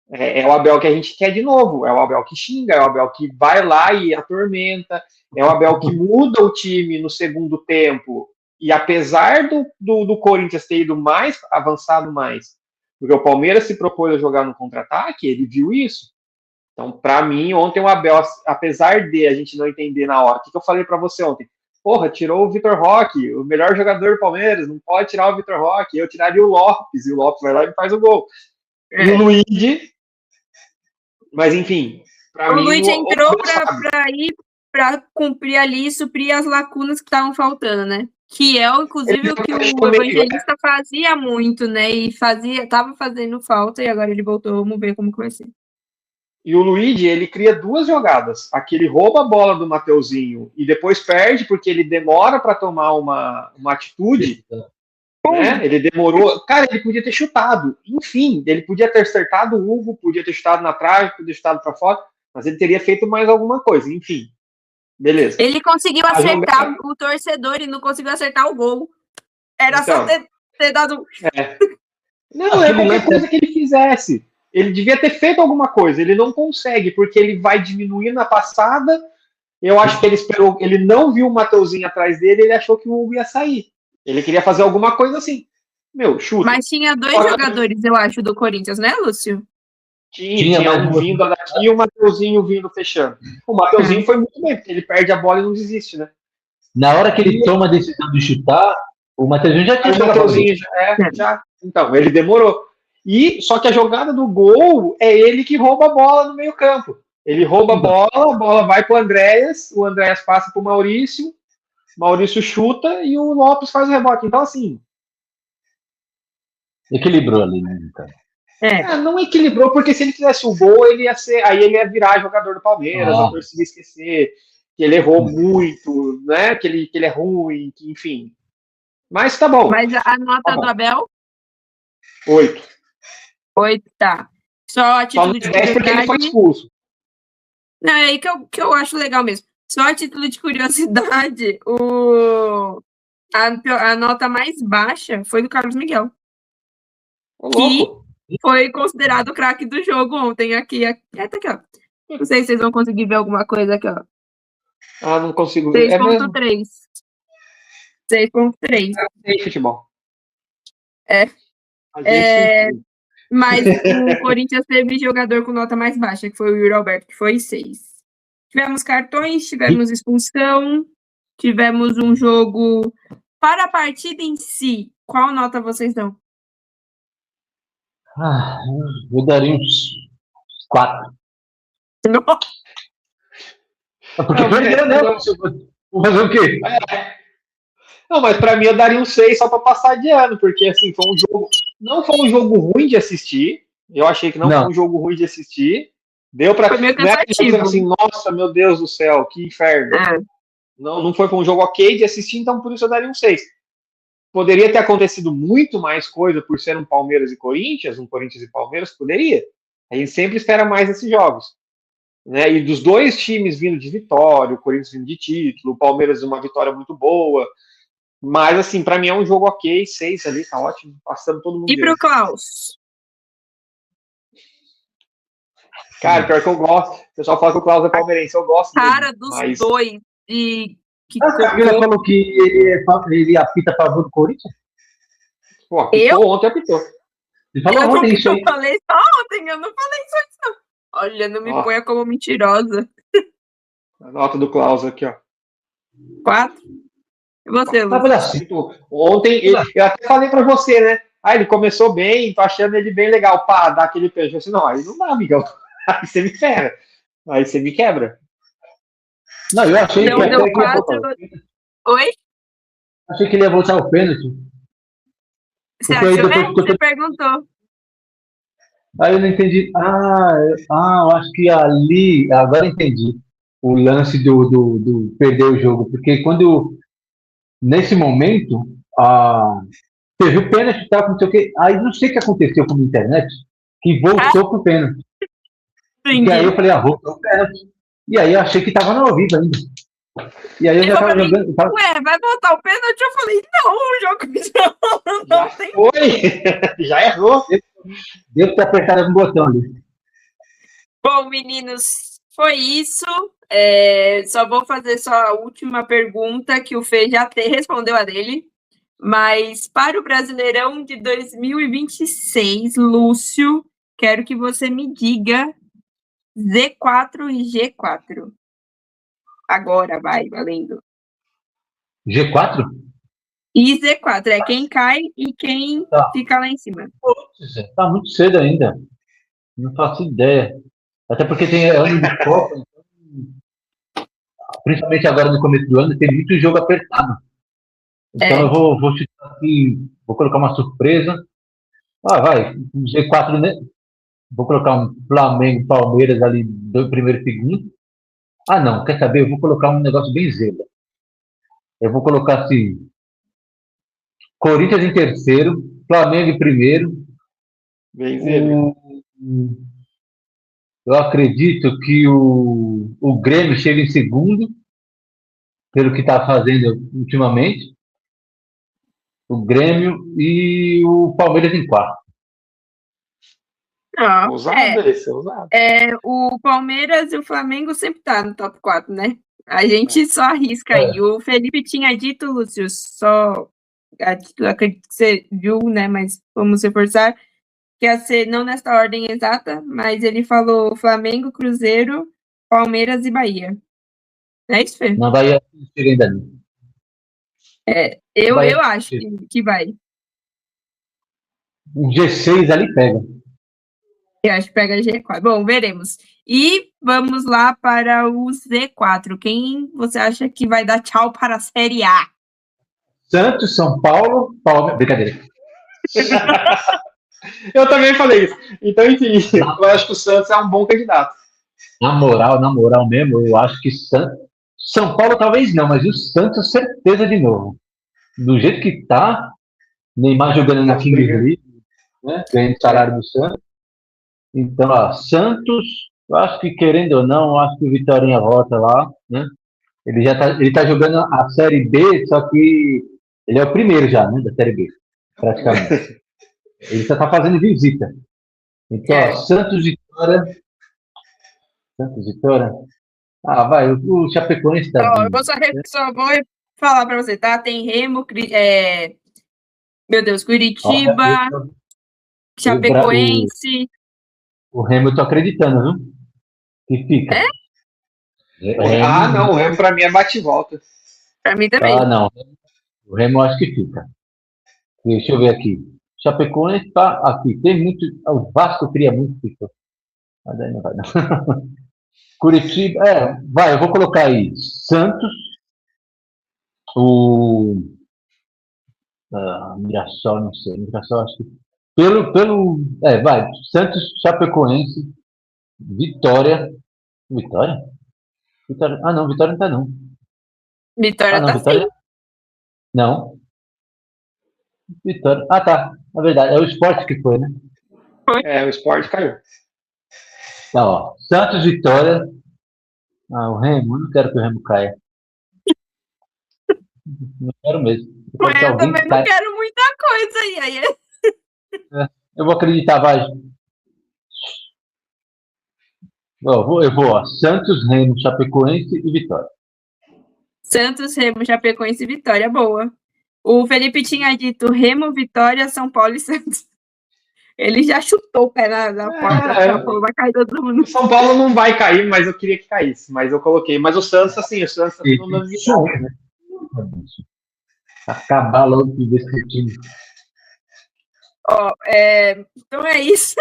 É o Abel que a gente quer de novo. É o Abel que xinga, é o Abel que vai lá e atormenta. É o Abel que muda o time no segundo tempo. E apesar do Corinthians ter ido mais, avançado mais, porque o Palmeiras se propôs a jogar no contra-ataque, ele viu isso. Então, para mim, ontem o Abel, apesar de a gente não entender na hora, o que eu falei para você ontem? Porra, tirou o Vitor Roque, o melhor jogador do Palmeiras, não pode tirar o Vitor Roque, eu tiraria o Lopes, e o Lopes vai lá e faz o gol. E o Luigi, mas enfim, para mim... O Luigi entrou para cumprir ali, suprir as lacunas que estavam faltando, né? Que é, inclusive, o que o Evangelista fazia muito, né? E estava fazendo falta, e agora ele voltou, vamos ver como que vai ser. E o Luigi, ele cria 2 jogadas. Aqui ele rouba a bola do Mateuzinho e depois perde porque ele demora para tomar uma atitude. Né? Ele demorou. Cara, ele podia ter chutado. Enfim, ele podia ter acertado o Hugo, podia ter chutado na trave, podia ter chutado para fora, mas ele teria feito mais alguma coisa. Enfim, beleza. Ele conseguiu acertar o torcedor e não conseguiu acertar o gol. Era então, só ter dado... Não, qualquer coisa que ele fizesse. Ele devia ter feito alguma coisa, ele não consegue, porque ele vai diminuir na passada. Eu acho que ele esperou, ele não viu o Mateuzinho atrás dele, ele achou que o Hugo ia sair. Ele queria fazer alguma coisa assim. Meu, chuta. Mas tinha 2 jogadores, eu acho, do Corinthians, né, Lúcio? Tinha um vindo daqui e o Mateuzinho vindo fechando. O Mateuzinho foi muito bem, porque ele perde a bola e não desiste, né? Na hora que ele toma a decisão de chutar, o Mateuzinho já tinha o Mateuzinho já. Então, ele demorou. Só que a jogada do gol é ele que rouba a bola no meio campo. Ele rouba a bola vai para o Andréas passa para o Maurício chuta e o Lopes faz o rebote. Então, assim... Equilibrou ali, né, cara? Não equilibrou, porque se ele fizesse o gol, aí ele ia virar jogador do Palmeiras, a torcida ia esquecer. que ele errou muito, né? Que ele é ruim, que, enfim. Mas tá bom. Mas a nota Tá bom. do Abel? 8. 8, tá. Só a Só não título de 10 porque ele foi curiosidade. expulso. Não, é aí que eu acho legal mesmo. Só a título de curiosidade, a nota mais baixa foi do Carlos Miguel, Ô, louco. que foi considerado o craque do jogo ontem. Aqui, ó. Não sei se vocês vão conseguir ver alguma coisa aqui, ó. Ah, não consigo ver. 6.3. 6.3. Tem futebol. É. A gente... Mas o Corinthians teve jogador com nota mais baixa, que foi o Yuri Alberto, que foi 6. Tivemos cartões, tivemos expulsão, tivemos um jogo... Para a partida em si, qual nota vocês dão? Eu daria uns 4. Porque perdeu, né? Vou fazer o quê? Não, mas pra mim eu daria um 6 só pra passar de ano, porque assim, foi um jogo. Não foi um jogo ruim de assistir. Eu achei que não foi um jogo ruim de assistir. Deu pra. Foi meio não é cansativo. assim, nossa, meu Deus do céu, que inferno. Não foi um jogo ok de assistir, então por isso eu daria um 6. Poderia ter acontecido muito mais coisa por ser um Palmeiras e Corinthians, um Corinthians e Palmeiras, poderia. A gente sempre espera mais esses jogos. Né? E dos dois times vindo de vitória, o Corinthians vindo de título, o Palmeiras uma vitória muito boa. Mas, assim, pra mim é um jogo ok, 6 ali, tá ótimo, passando todo mundo. E pro Klaus? Cara, pior que eu gosto. O pessoal fala que o Klaus é palmeirense, eu gosto dele. Cara dos dois. A Camila falou que ele apita a favor do Corinthians? Pô, apitou ontem, apitou. Ele falou ontem isso aí. Eu falei só ontem, eu não falei isso antes, não. Olha, não me ponha como mentirosa. A nota do Klaus aqui, ó. 4? E você, Lúcio? Ontem, eu até falei pra você, né? Ele começou bem, tô achando ele bem legal. Pá, dá aquele peixe. Assim, não, aí não dá, amigão. Aí você me ferra. Aí você me quebra. Não, eu achei que deu 4. Oi? Achei que ele ia voltar ao pênalti. Você achou? Você perguntou. Aí eu não entendi. Eu acho que ali. Agora entendi o lance do perder o jogo. Porque quando. Nesse momento. Teve o pênalti, tá, não sei o quê. Aí não sei o que aconteceu com a internet. Que voltou pro pênalti. E aí eu falei, voltou o pênalti. E aí eu achei que tava no ao vivo ainda. E aí eu já tava jogando. Ué, vai voltar o pênalti? Eu falei, não, o jogo não tem. Foi! Já errou. Devo ter apertado algum botão ali. Bom, meninos, foi isso. Só vou fazer só a última pergunta, que o Fê já respondeu a dele. Mas para o Brasileirão de 2026, Lúcio, quero que você me diga Z4 e G4. Agora, vai, valendo. G4? E Z4, é quem cai e quem fica lá em cima. Tá muito cedo ainda. Não faço ideia. Até porque tem ano de Copa, então, principalmente agora no começo do ano, tem muito jogo apertado. Então eu vou chutar aqui, vou colocar uma surpresa. Vai, G4, né? Vou colocar um Flamengo, Palmeiras ali do primeiro e segundo. Não, quer saber? Eu vou colocar um negócio bem zebra. Eu vou colocar assim, Corinthians em terceiro, Flamengo em primeiro. Bem zebra. Eu acredito que o Grêmio chega em segundo, pelo que está fazendo ultimamente. O Grêmio e o Palmeiras em quarto. Ousado. O Palmeiras e o Flamengo sempre tá no top 4, né? A gente só arrisca aí. O Felipe tinha dito, Lúcio, acredito que você viu, né? Mas vamos reforçar, que ia ser não nessa ordem exata, mas ele falou Flamengo, Cruzeiro, Palmeiras e Bahia. É isso, Fê? Na Bahia não chega ainda não. Eu acho que vai. O G6 ali pega. Eu acho que pega G4. Bom, veremos. E vamos lá para o Z4. Quem você acha que vai dar tchau para a Série A? Santos, São Paulo, Palmeiras. Brincadeira. Eu também falei isso. Então, enfim, eu acho que o Santos é um bom candidato. Na moral mesmo, eu acho que São Paulo talvez não, mas o Santos certeza de novo. Do jeito que tá, Neymar jogando na Kings League, né? Ganhando salário do Santos. Então, ó, Santos, eu acho que querendo ou não, eu acho que o Vitória volta lá, né? Ele tá jogando a Série B, só que ele é o primeiro já, né, da Série B, praticamente. Ele só tá fazendo visita. Então, ó, Santos Vitória. Ah, vai, o Chapecoense tá Eu vindo. só vou falar para você, tá? Tem Remo, meu Deus, Curitiba, Chapecoense. O Remo eu tô acreditando, viu? Que fica. Ah, não, o Remo pra mim é bate-volta. Pra mim também. Ah, não. O Remo eu acho que fica. Deixa eu ver aqui. Chapecoense tá aqui. Tem muito. O Vasco cria muito. Fica. Mas aí não vai, não. Curitiba, vai, eu vou colocar aí Santos, o Mirassol, não sei, Mirassol acho que vai, Santos, Chapecoense, Vitória, ah não, Vitória não tá não. Vitória não, tá Vitória sim. não. Vitória, tá, na verdade, é o Sport que foi, né? O Sport caiu. Tá, ó, Santos, Vitória, o Remo, eu não quero que o Remo caia. Não quero mesmo. Mas eu também não quero muita coisa aí. Eu vou acreditar, vai. Eu vou, ó, Santos, Remo, Chapecoense e Vitória. Santos, Remo, Chapecoense e Vitória, boa. O Felipe tinha dito Remo, Vitória, São Paulo e Santos. Ele já chutou o pé na porta, vai cair todo mundo. O São Paulo não vai cair, mas eu queria que caísse, mas eu coloquei. Mas o Santos, assim, o Santos tá todo mundo né? Acabar logo desse time. Então é isso.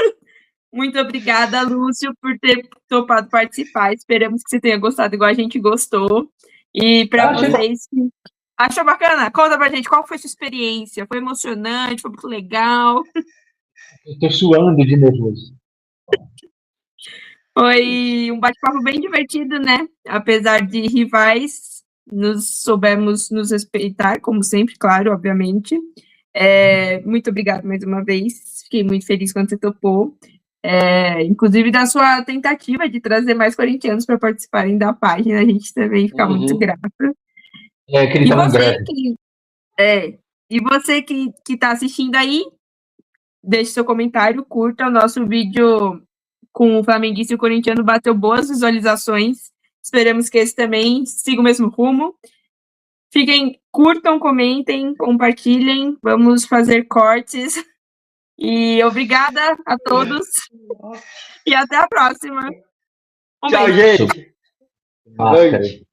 Muito obrigada, Lúcio, por ter topado participar. Esperamos que você tenha gostado igual a gente gostou. E para vocês que achou bacana, conta pra gente qual foi a sua experiência. Foi emocionante? Foi muito legal? Eu tô suando de nervoso. Foi um bate-papo bem divertido, né? Apesar de rivais, soubemos nos respeitar, como sempre, claro, obviamente. Muito obrigada mais uma vez. Fiquei muito feliz quando você topou. Inclusive da sua tentativa de trazer mais corintianos para participarem da página, a gente também fica muito grata. E você que está assistindo aí, deixe seu comentário, curta o nosso vídeo com o flamenguista e o corintiano, bateu boas visualizações. Esperamos que esse também siga o mesmo rumo. Curtam, comentem, compartilhem, vamos fazer cortes. E obrigada a todos. E até a próxima. Tchau, gente. Boa noite.